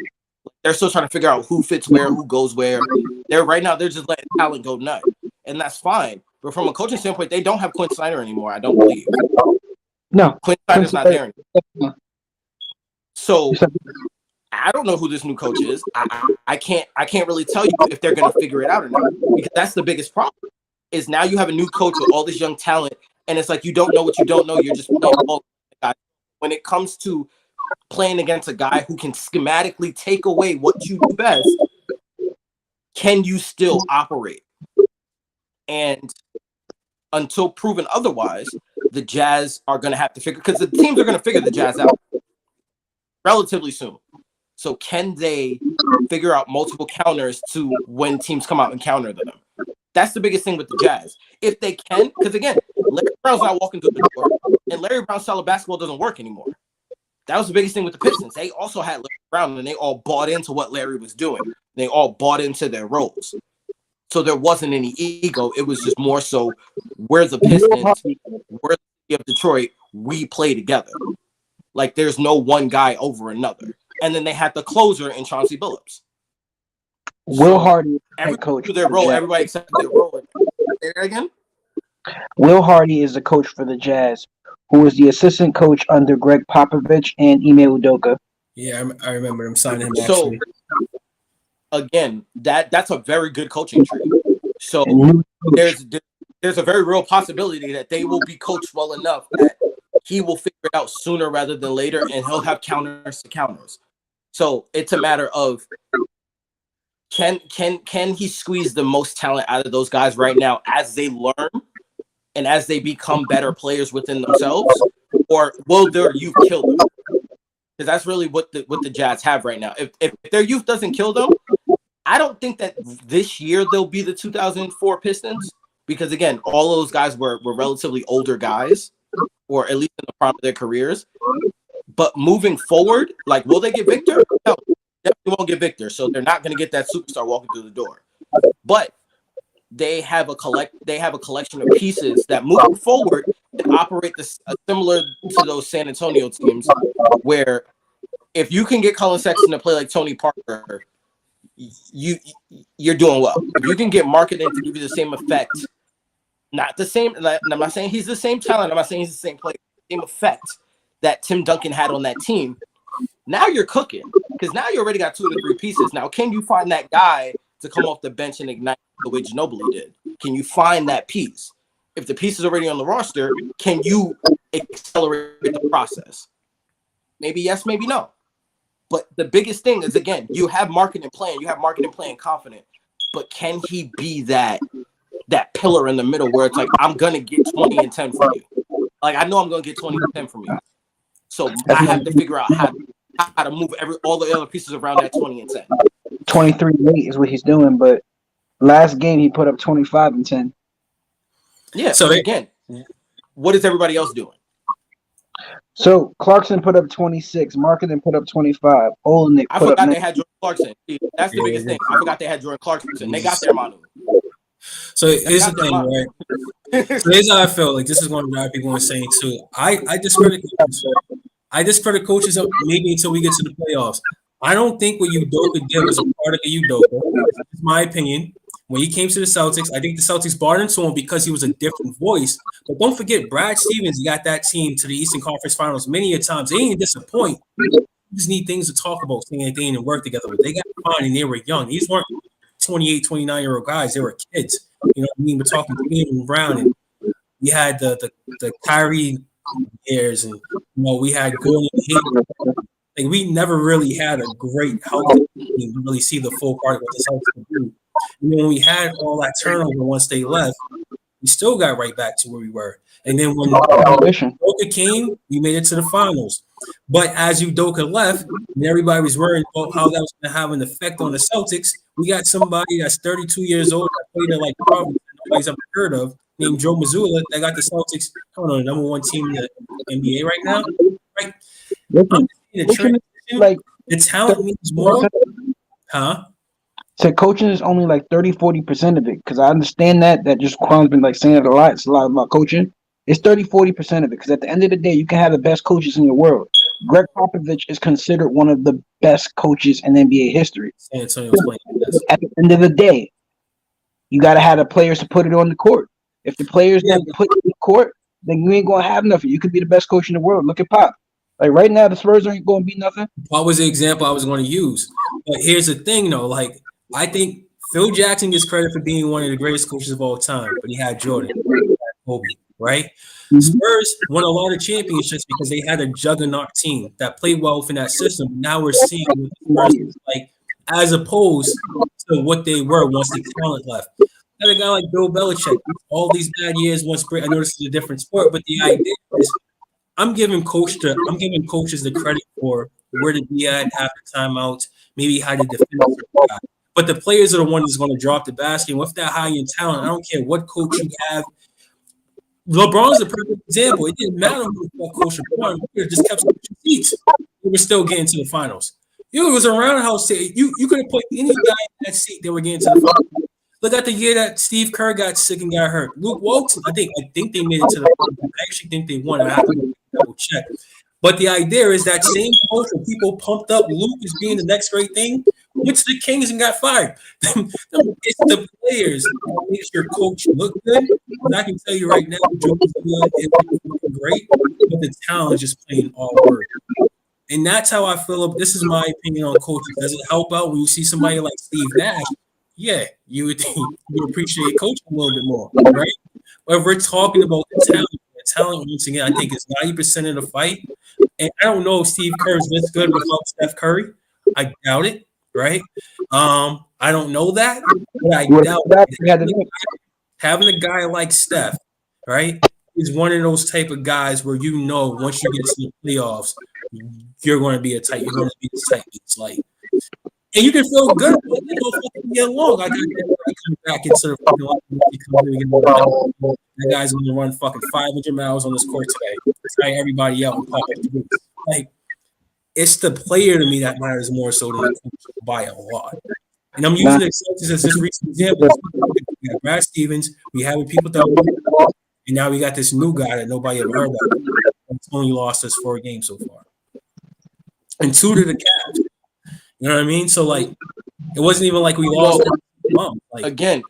They're still trying to figure out who fits where, who goes where. They're just letting talent go nuts, and that's fine. But from a coaching standpoint, they don't have Quinn Snyder anymore. I don't believe. No, Quinn Snyder's not there anymore. So I don't know who this new coach is. I can't really tell you if they're going to figure it out or not, because that's the biggest problem. Is now you have a new coach with all this young talent. And it's like you don't know what you don't know. You're just playing ball. When it comes to playing against a guy who can schematically take away what you do best, can you still operate? And until proven otherwise, the Jazz are going to have to figure, because the teams are going to figure the Jazz out relatively soon. So can they figure out multiple counters to when teams come out and counter them? That's the biggest thing with the Jazz. If they can, because again, Larry Brown's not walking through the door, and Larry Brown's style of basketball doesn't work anymore. That was the biggest thing with the Pistons. They also had Larry Brown, and they all bought into what Larry was doing. They all bought into their roles. So there wasn't any ego. It was just more so, we're the Pistons, we're the city of Detroit, we play together. Like there's no one guy over another. And then they had the closer in Chauncey Billups. Will Hardy, every coach. Their role, everybody accepted their role. Say that again? Will Hardy is the coach for the Jazz, who was the assistant coach under Greg Popovich and Ime Udoka. Yeah, I remember him signing him actually. So, again, that's a very good coaching tree. So there's a very real possibility that they will be coached well enough that he will figure it out sooner rather than later, and he'll have counters to counters. So it's a matter of can he squeeze the most talent out of those guys right now as they learn and as they become better players within themselves, or will their youth kill them? Because that's really what the Jazz have right now. If their youth doesn't kill them, I don't think that this year they'll be the 2004 Pistons, because again, all those guys were relatively older guys, or at least in the prime of their careers. But moving forward, like, will they get Victor? No, definitely won't get Victor. So they're not going to get that superstar walking through the door. But they have a collection of pieces that moving forward can operate similar to those San Antonio teams, where if you can get Colin Sexton to play like Tony Parker, you're doing well. If you can get marketing to give you the same effect, not the same. I'm not saying he's the same talent. I'm not saying he's the same player. Same effect that Tim Duncan had on that team. Now you're cooking, because now you already got 2 to 3 pieces. Now, can you find that guy to come off the bench and ignite the way Ginobili did? Can you find that piece? If the piece is already on the roster, can you accelerate the process? Maybe yes, maybe no. But the biggest thing is, again, you have marketing plan. You have marketing plan confident. But can he be that pillar in the middle where it's like, I'm going to get 20 and 10 from you? Like, I know I'm going to get 20 and 10 from you. So I have to figure out how to move all the other pieces around that 20 and 10. 23-8 is what he's doing, but last game he put up 25 and 10. Yeah. So again, what is everybody else doing? So Clarkson put up 26, Marketing put up 25. Olenek I put forgot up they had Jordan Clarkson. That's the biggest thing. I forgot they had Jordan Clarkson. They got their Manu. So here's the thing, right? So here's how I feel. Like, this is going to drive people insane too. I discredit coaches. I discredit coaches up maybe until we get to the playoffs. I don't think what Udoka did was a product of Udoka. That's my opinion. When he came to the Celtics, I think the Celtics bought into him because he was a different voice. But don't forget, Brad Stevens got that team to the Eastern Conference Finals many a times. They didn't disappoint. You just need things to talk about, saying they didn't work together. But they got fine and they were young. These weren't 28, 29-year-old guys. They were kids. You know what I mean? We're talking Tatum Brown, and we had the Kyrie years, and we had Gordon Hayward. Like, we never really had a great healthy team to really see the full part of what the Celtics could do. And then when we had all that turnover once they left, we still got right back to where we were. And then when Udoka came, we made it to the finals. But as Udoka left, and everybody was worried about how that was going to have an effect on the Celtics, we got somebody that's 32 years old that played at like Providence that nobody's ever heard of, named Joe Mazzulla, that got the Celtics, I don't know, the number 1 team in the NBA right now. Right? I'm in a transition. Like, the talent means more. Huh? So coaching is only like 30-40% of it, because I understand that just Quan's been like saying it a lot. It's a lot about coaching. It's 30-40% of it, because at the end of the day, you can have the best coaches in the world. Greg Popovich is considered one of the best coaches in NBA history. At the end of the day, you got to have the players to put it on the court. If the players don't put it on the court, then you ain't going to have nothing. You could be the best coach in the world. Look at Pop. Like, right now, the Spurs ain't going to be nothing. Pop was the example I was going to use. But here's the thing, though. Like, I think Phil Jackson gets credit for being one of the greatest coaches of all time, but he had Jordan, Kobe, right? Mm-hmm. Spurs won a lot of championships because they had a juggernaut team that played well within that system. Now we're seeing what the Spurs like, as opposed to what they were once the talent left. Got a guy like Bill Belichick. All these bad years, I know this is a different sport, but the idea is I'm giving coaches the credit for where to be at after timeout, maybe how to defend. But the players are the ones that's going to drop the basket. And with that high-end talent, I don't care what coach you have. LeBron's the perfect example. It didn't matter who the coach LeBron. He just kept switching seats. They were still getting to the finals. It was a roundhouse. You could have put any guy in that seat. They were getting to the finals. Look at the year that Steve Kerr got sick and got hurt. Luke Walton, I think they made it to the finals. I actually think they won. I have to double check. But the idea is that same coach when people pumped up Luke as being the next great thing, went to the Kings and got fired. It's the players that makes your coach look good. And I can tell you right now, Joe is looking great, but the talent is just playing all work. And that's how I feel. This is my opinion on coaching. Does it help out when you see somebody like Steve Nash? Yeah, you appreciate coaching a little bit more, right? But if we're talking about the talent, once again, I think it's 90% of the fight. And I don't know if Steve Kerr is this good without Steph Curry. I doubt it, right? I don't know that, but I doubt it. Having a guy like Steph, right, is one of those type of guys where you know once you get to the playoffs, you're going to be tight beats, like, and you can feel good. Like, you know, fucking get along. I got that guy come back into the fucking line. That guy's going to run fucking 500 miles on this court today, try everybody out and pop up the boots. Like, it's the player to me that matters more so than the coach by a lot. And I'm using the Celtics as this recent example. We got Brad Stevens, we have people that, and now we got this new guy that nobody ever heard of. It's only lost us 4 games so far, and 2 to the Cavs. You know what I mean? So like, it wasn't even like we lost. Like, again,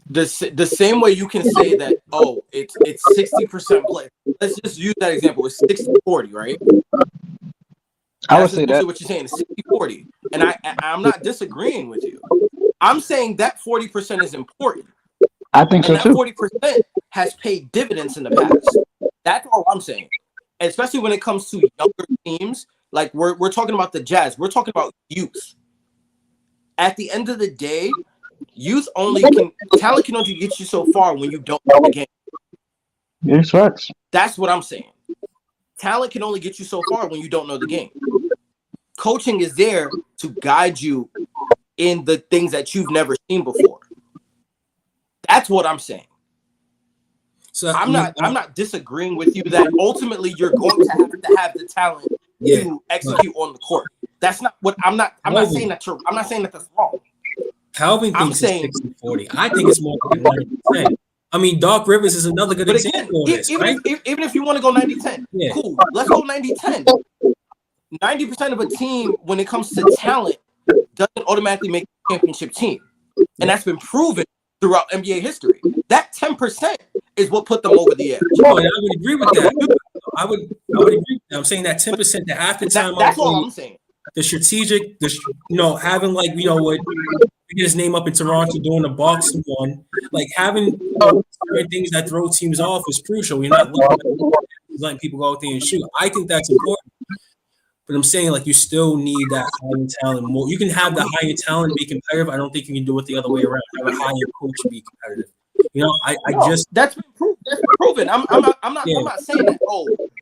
the same way you can say that. Oh, it's 60% play. Let's just use that example. It's 60-40, right? I would say that what you're saying is 60-40, and I'm not disagreeing with you. I'm saying that 40% is important. I think so and too. That 40% has paid dividends in the past. That's all I'm saying. And especially when it comes to younger teams, like we're talking about the Jazz. We're talking about youth. At the end of the day, talent can only get you so far when you don't know the game. It sucks. That's what I'm saying. Talent can only get you so far when you don't know the game. Coaching is there to guide you in the things that you've never seen before. That's what I'm saying. So I'm not disagreeing with you that ultimately you're going to have the talent to execute on the court. That's not what I'm not saying that I'm not saying that that's wrong. Calvin thinks it's 60-40. I think it's more like 90%. I mean, Doc Rivers is another good example of this, right? Even if you want to go 90-10, cool. Let's go 90-10. 90% of a team, when it comes to talent, doesn't automatically make a championship team. And that's been proven throughout NBA history. That 10% is what put them over the edge. Oh, and I would agree with that. I would agree with that. I'm saying that 10% that half the time. That's all I'm saying. The strategic, having like, what get his name up in Toronto doing the boxing one, like having certain things that throw teams off is crucial. You're not letting people go out there and shoot. I think that's important. But I'm saying, like, you still need that higher talent more. You can have the higher talent and be competitive. I don't think you can do it the other way around. Have a higher coach and be competitive. That's been proven. I'm not saying that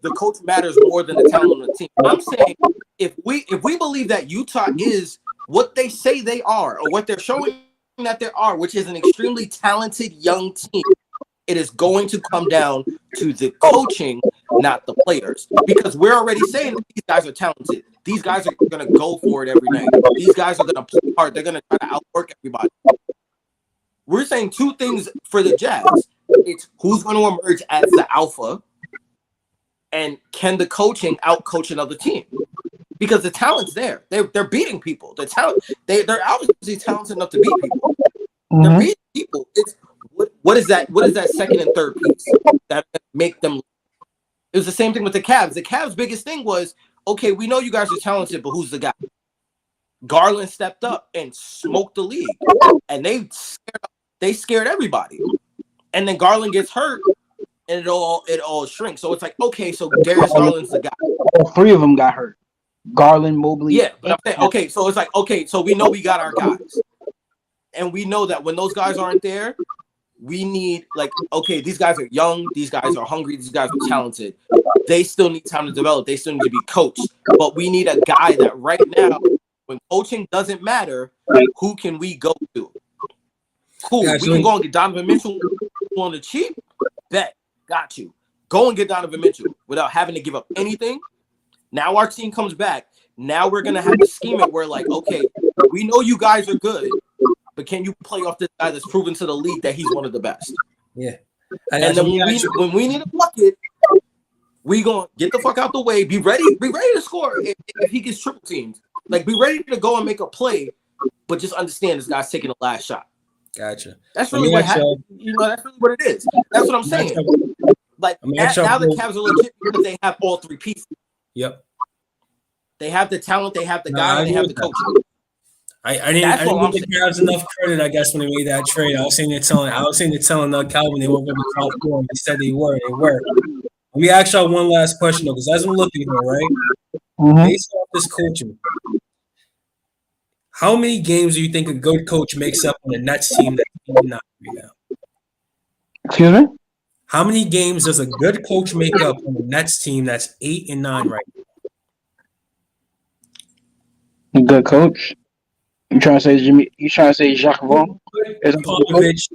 the coach matters more than the talent on the team. I'm saying if we believe that Utah is what they say they are, or what they're showing that they are, which is an extremely talented young team, it is going to come down to the coaching, not the players. Because we're already saying that these guys are talented. These guys are going to go for it every night. These guys are going to play hard. They're going to try to outwork everybody. We're saying 2 things for the Jazz. It's who's going to emerge as the alpha, and can the coaching outcoach another team? Because the talent's there. They're beating people. The talent, they're obviously talented enough to beat people. Mm-hmm. They're beating people. It's what is that? What is that second and third piece that make them? It was the same thing with the Cavs. The Cavs' biggest thing was, okay, we know you guys are talented, but who's the guy? Garland stepped up and smoked the league, and they scared everybody. And then Garland gets hurt, and it all shrinks. So it's like, okay, so Darius Garland's the guy. All 3 of them got hurt. Garland, Mobley. Yeah, but I'm saying, okay, so it's like, okay, so we know we got our guys. And we know that when those guys aren't there, we need, like, okay, these guys are young, these guys are hungry, these guys are talented. They still need time to develop. They still need to be coached. But we need a guy that right now, when coaching doesn't matter, who can we go to? Cool, we can go and get Donovan Mitchell on the cheap. Bet, got you. Go and get Donovan Mitchell without having to give up anything. Now our team comes back. Now we're going to have to scheme it where, like, okay, we know you guys are good, but can you play off this guy that's proven to the league that he's one of the best? Yeah. And then when we need a bucket, we going to get the fuck out the way, be ready to score if he gets triple teamed. Like, be ready to go and make a play, but just understand this guy's taking the last shot. Gotcha. That's really what happened. That's really what it is. That's what I'm saying. Like, now the Cavs are legit because they have all 3 pieces. Yep. They have the talent, they have the guy, and they have the coaching. I didn't That's all I'm give the saying. Cavs enough credit, I guess, when they made that trade. I was saying they're telling Calvin they weren't going to be top four. They said they were. They were. Let me ask y'all one last question though, because as I'm looking here, right, Mm-hmm. based off this coaching, how many games do you think a good coach makes up on a Nets team that's 8-9 right now? Excuse me? How many games does a good coach make up on a Nets team that's 8-9 right Good coach. You trying to say Jimmy? You trying to say Jacques now? Vaughn? Is that the coach?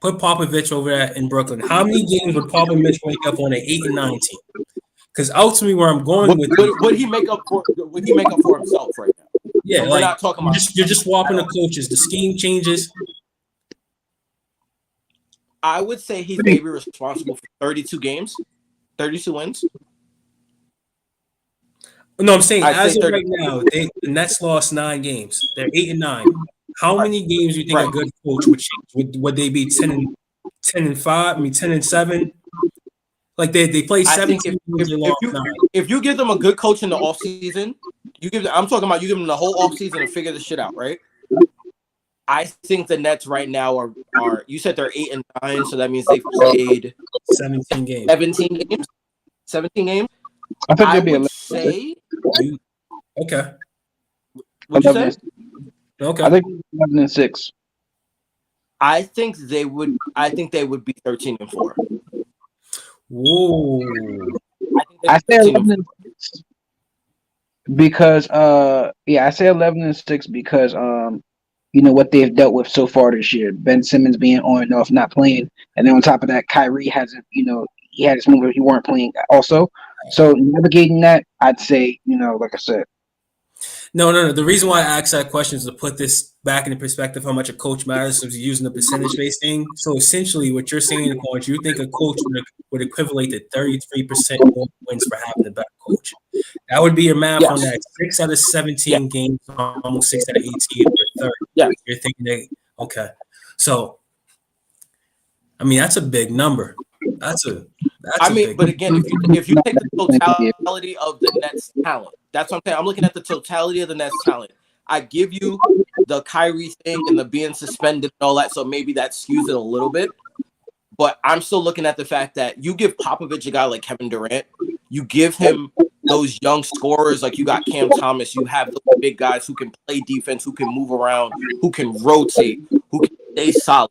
Put Popovich over there in Brooklyn. How many games would Popovich make up on an 8-9 team? Because ultimately, where I'm going with this, Would he make up for? Would he make up for himself right now? yeah, We're like not talking about. you're just swapping the coaches. The scheme changes. I would say he's maybe responsible for 32 games, 32 wins. No, I'm saying I'd say as of 30. right now, the Nets lost 9 games. They're 8-9. How many games do you think a Right. good coach would change? Would they be 10-5? I mean 10-7? Like they play I 17 think games, they lost 9. if you give them a good coach in the offseason, I'm talking about you give them the whole offseason to figure this shit out, right? I think the Nets right now are you said they're 8-9, so that means they've played 17 games. 17 games. 17 games. I think I they'd be would 11. say. Okay. What'd you 11. say? Okay. I think 11-6. I think they would. I think they would be 13-4. Whoa. I say 11-6 because I say 11-6 because you know what they've dealt with so far this year. Ben Simmons being on and off, not playing, and then on top of that, Kyrie hasn't. He had his moment he weren't playing also. So navigating that, I'd say like I said. No. The reason why I asked that question is to put this back into perspective how much a coach matters. So using the percentage-based thing. So essentially, what you're saying, coach, you think a coach would equivalent to 33% more wins for having the better coach. That would be your math on that. 6 out of 17 games, almost 6 out of 18. You're 30. Yeah. You're thinking that, okay. So, I mean, that's a big number. But again, if you take the totality of the Nets talent, that's what I'm saying. I'm looking at the totality of the Nets talent. I give you the Kyrie thing and the being suspended and all that, so maybe that skews it a little bit. But I'm still looking at the fact that you give Popovich a guy like Kevin Durant, you give him those young scorers like you got Cam Thomas, you have those big guys who can play defense, who can move around, who can rotate, who can stay solid.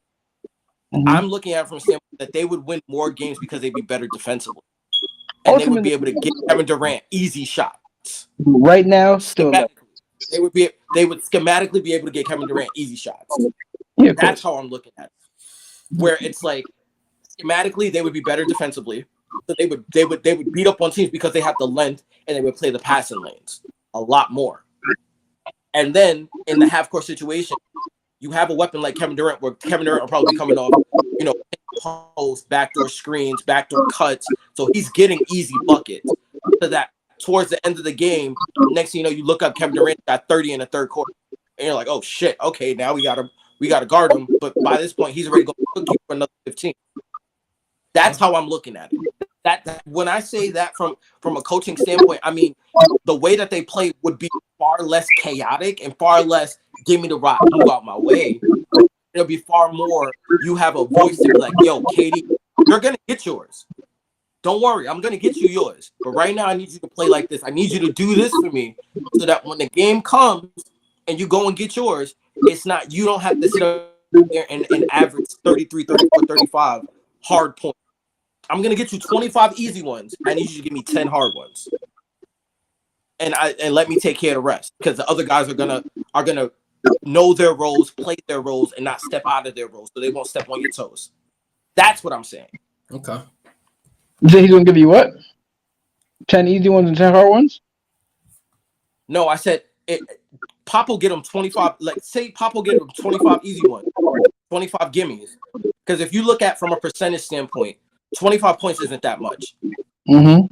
Mm-hmm. I'm looking at it from a standpoint that they would win more games because they'd be better defensively. And they would be able to get Kevin Durant easy shots. Right now, still they would schematically be able to get Kevin Durant easy shots. Yeah, that's how I'm looking at it. Where it's like schematically they would be better defensively. So they would beat up on teams because they have the length and they would play the passing lanes a lot more. And then in the half court situation, you have a weapon like Kevin Durant, where Kevin Durant will probably be coming off, post, backdoor screens, backdoor cuts. So he's getting easy buckets. So that towards the end of the game, next thing you know, you look up, Kevin Durant got 30 in the third quarter. And you're like, oh shit, okay, now we gotta guard him. But by this point, he's already going to cook you for another 15. That's how I'm looking at it. That when I say that from a coaching standpoint, I mean the way that they play would be far less chaotic and far less give me the rock, move out my way. It'll be far more you have a voice to be like, yo, Katie, you're gonna get yours. Don't worry, I'm gonna get you yours. But right now I need you to play like this. I need you to do this for me so that when the game comes and you go and get yours, it's not you don't have to sit up there and average 33, 34, 35 hard points. I'm gonna get you 25 easy ones. I need you to give me 10 hard ones. And let me take care of the rest. Because the other guys are gonna know their roles, play their roles, and not step out of their roles, so they won't step on your toes. That's what I'm saying. Okay. So he's gonna give you what? 10 easy ones and 10 hard ones? No, I said Pop will get him 25. Like say Pop will get him 25 easy ones, 25 gimmies. Because if you look at from a percentage standpoint, 25 points isn't that much. Mm-hmm.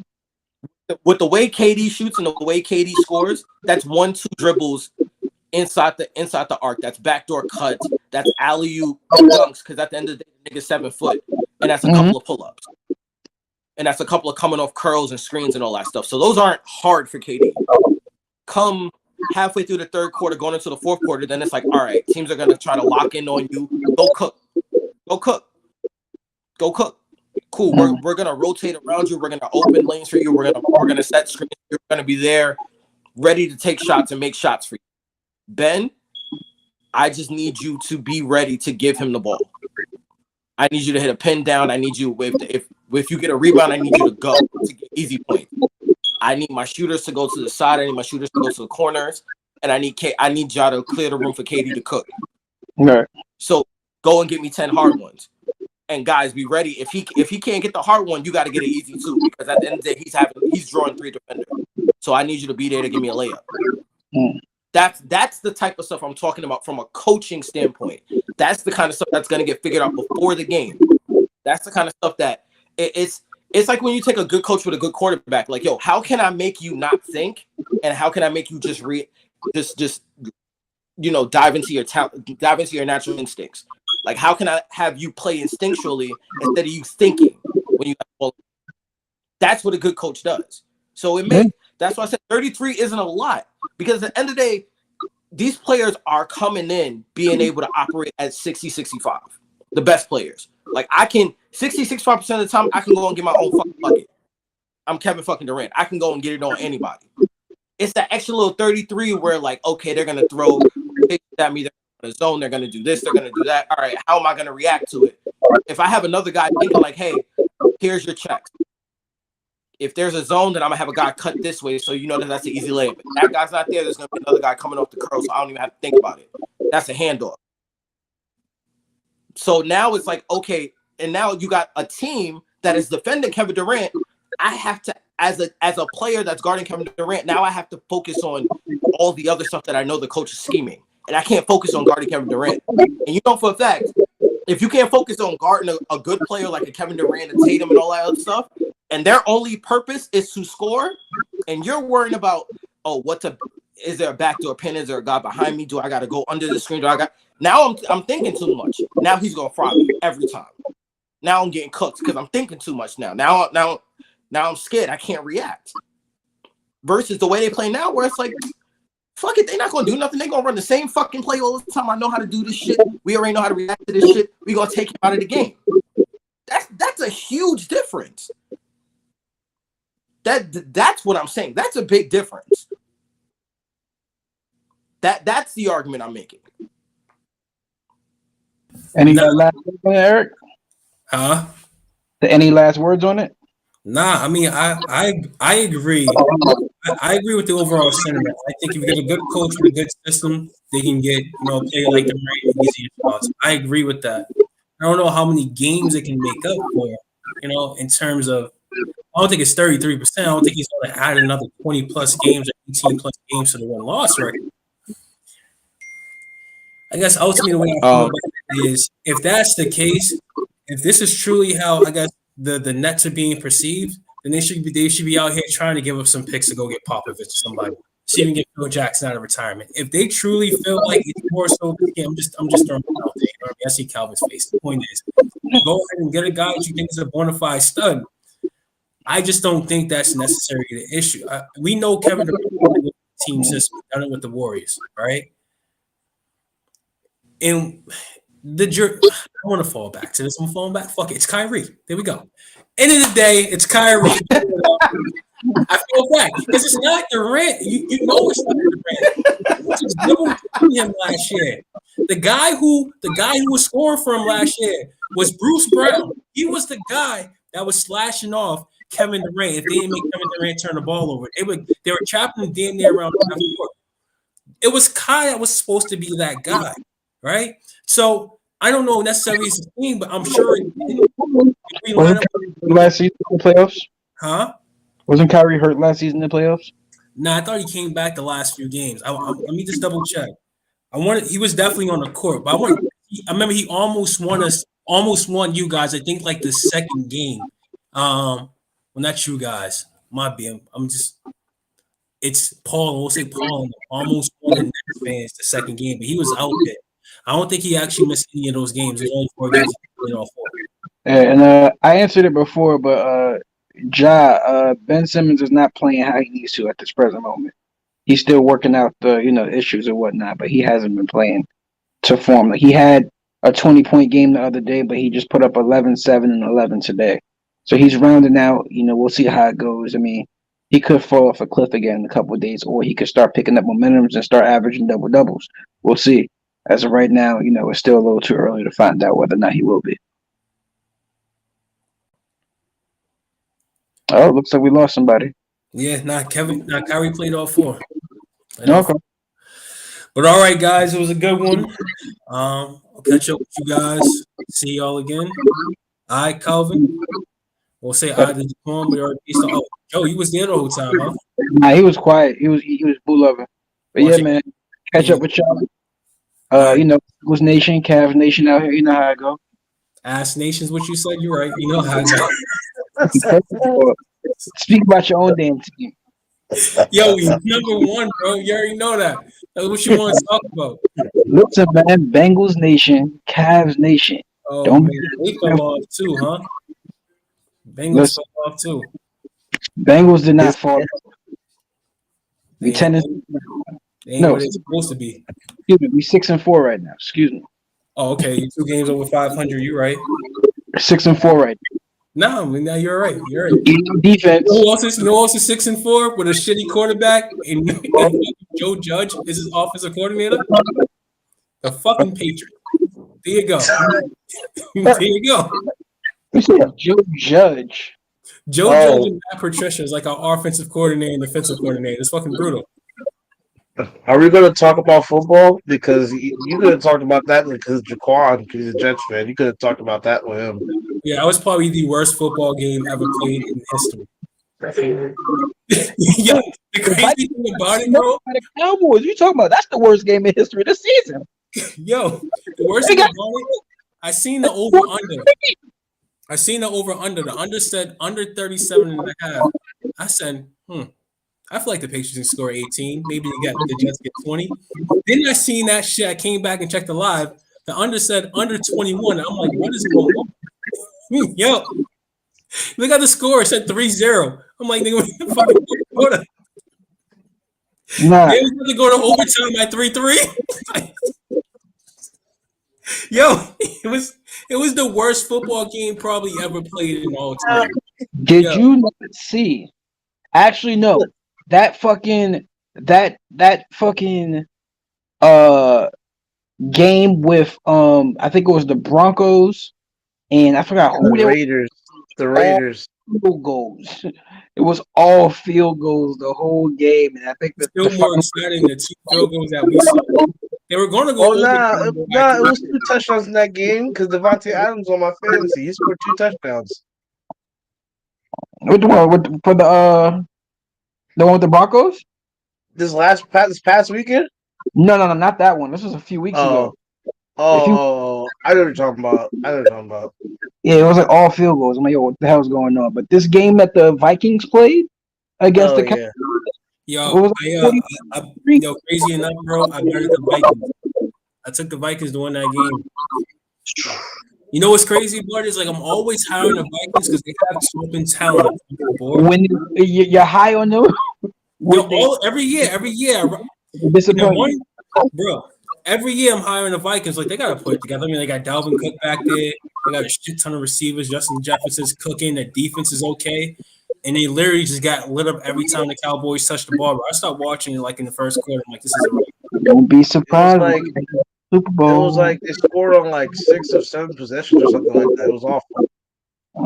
With the way KD shoots and the way KD scores, that's 1-2 dribbles inside the arc. That's backdoor cuts. That's alley-oop dunks. Because at the end of the day, the nigga's 7 foot, and that's a couple of pull-ups, and that's a couple of coming off curls and screens and all that stuff. So those aren't hard for KD. Come halfway through the third quarter, going into the fourth quarter, then it's like, all right, teams are gonna try to lock in on you. Go cook. Cool. We're gonna rotate around you. We're gonna open lanes for you. We're gonna set screens. You're gonna be there, ready to take shots and make shots for you. Ben, I just need you to be ready to give him the ball. I need you to hit a pin down. I need you if you get a rebound, I need you to go to get easy points. I need my shooters to go to the side. I need my shooters to go to the corners, and I need y'all to clear the room for KD to cook. Right. So go and get me 10 hard ones. And guys, be ready. If he can't get the hard one, you got to get it easy too, because at the end of the day, he's drawing 3 defenders. So I need you to be there to give me a layup. That's the type of stuff I'm talking about from a coaching standpoint. That's the kind of stuff that's going to get figured out before the game. That's the kind of stuff that it's like when you take a good coach with a good quarterback. Like, yo, how can I make you not think, and how can I make you just dive into your talent, dive into your natural instincts? Like, how can I have you play instinctually instead of you thinking when you have the ball? That's what a good coach does. So that's why I said 33 isn't a lot, because at the end of the day, these players are coming in being able to operate at 60, 65. The best players. Like, I can 60, 65% of the time, I can go and get my own fucking bucket. I'm Kevin fucking Durant. I can go and get it on anybody. It's that extra little 33 where, like, okay, they're gonna throw at me, they're gonna zone, they're gonna do this, they're gonna do that. All right, how am I gonna react to it? If I have another guy thinking like, hey, here's your checks. If there's a zone, then I'm gonna have a guy cut this way, so you know that's an easy layup. If that guy's not there, there's gonna be another guy coming off the curl, so I don't even have to think about it. That's a handoff. So now it's like, okay, and now you got a team that is defending Kevin Durant. I have to, as a player that's guarding Kevin Durant, now I have to focus on all the other stuff that I know the coach is scheming, and I can't focus on guarding Kevin Durant. And you know for a fact, if you can't focus on guarding a good player like a Kevin Durant and Tatum and all that other stuff, and their only purpose is to score, and you're worrying about, is there a backdoor pin? Is there a guy behind me? Do I got to go under the screen? Now I'm thinking too much. Now he's gonna fry me every time. Now I'm getting cooked because I'm thinking too much now. Now I'm scared. I can't react. Versus the way they play now, where it's like, fuck it, they're not gonna do nothing. They're gonna run the same fucking play all the time. I know how to do this shit. We already know how to react to this shit. We're gonna take him out of the game. That's a huge difference. That's what I'm saying. That's a big difference. That's the argument I'm making. Any last words on it, Eric? Huh? Any last words on it? Nah, I mean, I agree. I agree with the overall sentiment. I think if you get a good coach with a good system, they can get, play like the right easier shots. I agree with that. I don't know how many games it can make up for, in terms of, I don't think it's 33%. I don't think he's going to add another 20 plus games or 18 plus games to the win-loss record. I guess ultimately the way I feel about it is, if that's the case, if this is truly how I guess the Nets are being perceived, then they should be out here trying to give up some picks to go get Popovich or somebody. See if we can get Phil Jackson out of retirement. If they truly feel like it's more so, I'm just throwing it out there. I see Calvin's face. The point is, go ahead and get a guy that you think is a bona fide stud. I just don't think that's necessarily the issue. We know Kevin Durant with the team system, done it with the Warriors, right? And I want to fall back to this. I'm falling back. Fuck it. It's Kyrie. There we go. End of the day, it's Kyrie. I feel back because it's not Durant. You know it's not Durant. This is literally him last year. The guy who was scoring for him last year was Bruce Brown. He was the guy that was slashing off Kevin Durant. If they didn't make Kevin Durant turn the ball over, they were trapping him damn near around half the court. It was Kai that was supposed to be that guy, right? So I don't know necessarily it's a team, but I'm sure last season in the playoffs. Huh? Wasn't Kyrie hurt last season in the playoffs? Nah, I thought he came back the last few games. Let me just double check. He was definitely on the court, but I remember he almost won you guys. I think like the second game. Well, not you guys. It's Paul. We'll say Paul almost won the Nets fans the second game, but he was out there. I don't think he actually missed any of those games. There's only 4 games. And I answered it before, but Ben Simmons is not playing how he needs to at this present moment. He's still working out the issues and whatnot, but he hasn't been playing to form. Like he had a 20-point game the other day, but he just put up 11, 7, and 11 today. So he's rounding out. We'll see how it goes. I mean, he could fall off a cliff again in a couple of days, or he could start picking up momentums and start averaging double doubles. We'll see. As of right now, it's still a little too early to find out whether or not he will be. Oh, looks like we lost somebody. Yeah, Kyrie played all four. Okay. But all right, guys, it was a good one. I'll catch up with you guys. See y'all again. I, Calvin. We'll say I to Jaquan. We already based on. Oh, Joe, you was there the whole time, huh? Nah, he was quiet. He was boo loving. But yeah, man, catch up with y'all. Right. Eagles Nation, Cavs Nation out here. You know how I go. Ass Nations, what you said. You're right. You know how I go. Speak about your own damn team. Yo, we #1, bro. You already know that. That's what you want to talk about. Listen, man, Bengals Nation, Cavs Nation. Oh, man, they fell off too, huh? Bengals fell off too. Bengals did not fall off. We They ain't what it's supposed to be. Excuse me, we 6-4 right now. Excuse me. Oh, okay. You're 2 games over 500. You right? 6-4 right now. No, now you're right. You're right. Defense. Who else is 6-4 with a shitty quarterback and Joe Judge is his offensive coordinator? The fucking Patriots. There you go. There you go. Joe Judge. Joe Judge and Matt Patricia is like our offensive coordinator and defensive coordinator. It's fucking brutal. Are we going to talk about football? Because you could have talked about that because Jaquan, because he's a Jets fan. You could have talked about that with him. Yeah, that was probably the worst football game ever played in history. Yeah, the crazy thing about it, bro. The Cowboys, you talking about? That's the worst game in history this season. Yo, the worst thing about it, I seen the over-under. The under said under 37 and a half. I said, I feel like the Patriots can score 18. Maybe the Jets get 20. Then I seen that shit. I came back and checked the live. The under said under 21. I'm like, what is going on? Yo, look at the score. It said 3-0. I'm like, nigga, what the fuck quarter? Nah. They was going to go to overtime at 3-3. Yo, it was the worst football game probably ever played in all time. Did you not see? Actually, no. That fucking game with I think it was the Broncos and I forgot who the Raiders. The Raiders. Field goals. It was all field goals the whole game, and I think that still more exciting than 2 field goals that we saw. They were going to go. It was 2 touchdowns in that game because Devontae Adams on my fantasy. He scored 2 touchdowns. For the one with the Broncos? This past weekend? No, not that one. This was a few weeks ago. I know what you're talking about. Yeah, it was like all field goals. I'm like, yo, what the hell's going on? But this game that the Vikings played against the Cowboys, crazy enough, bro, I betted the Vikings. I took the Vikings to win that game. You know what's crazy about it is like I'm always high on the Vikings because they have open talent. When you're high on them, every year. Disappointing, bro. Every year I'm high on the Vikings. Like they gotta put it together. I mean, they got Dalvin Cook back there. They got a shit ton of receivers. Justin Jefferson's cooking. The defense is okay, and they literally just got lit up every time the Cowboys touched the ball. Bro. I stopped watching it like in the first quarter. I'm like, this is right. Don't be surprised. Super Bowl. It was like they scored on like 6 or 7 possessions or something like that. It was awful.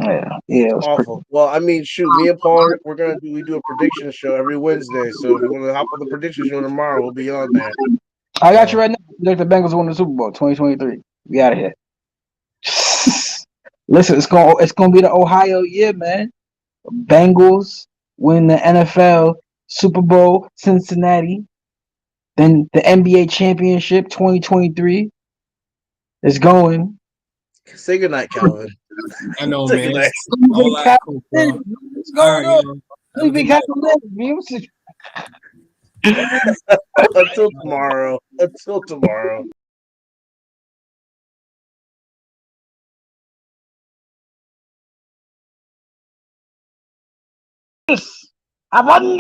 Yeah, it was awful. Well, I mean, shoot, me and Paul, we do a prediction show every Wednesday. So if you want to hop on the prediction show tomorrow, we'll be on there. I got you right now. Like the Bengals won the Super Bowl 2023. We out of here. Listen, it's gonna be the Ohio year, man. Bengals win the NFL Super Bowl, Cincinnati. Then the NBA championship 2023 is going. Say goodnight, Calvin. I know, man. All right, cool, bro. Until tomorrow. Until tomorrow. Avanda.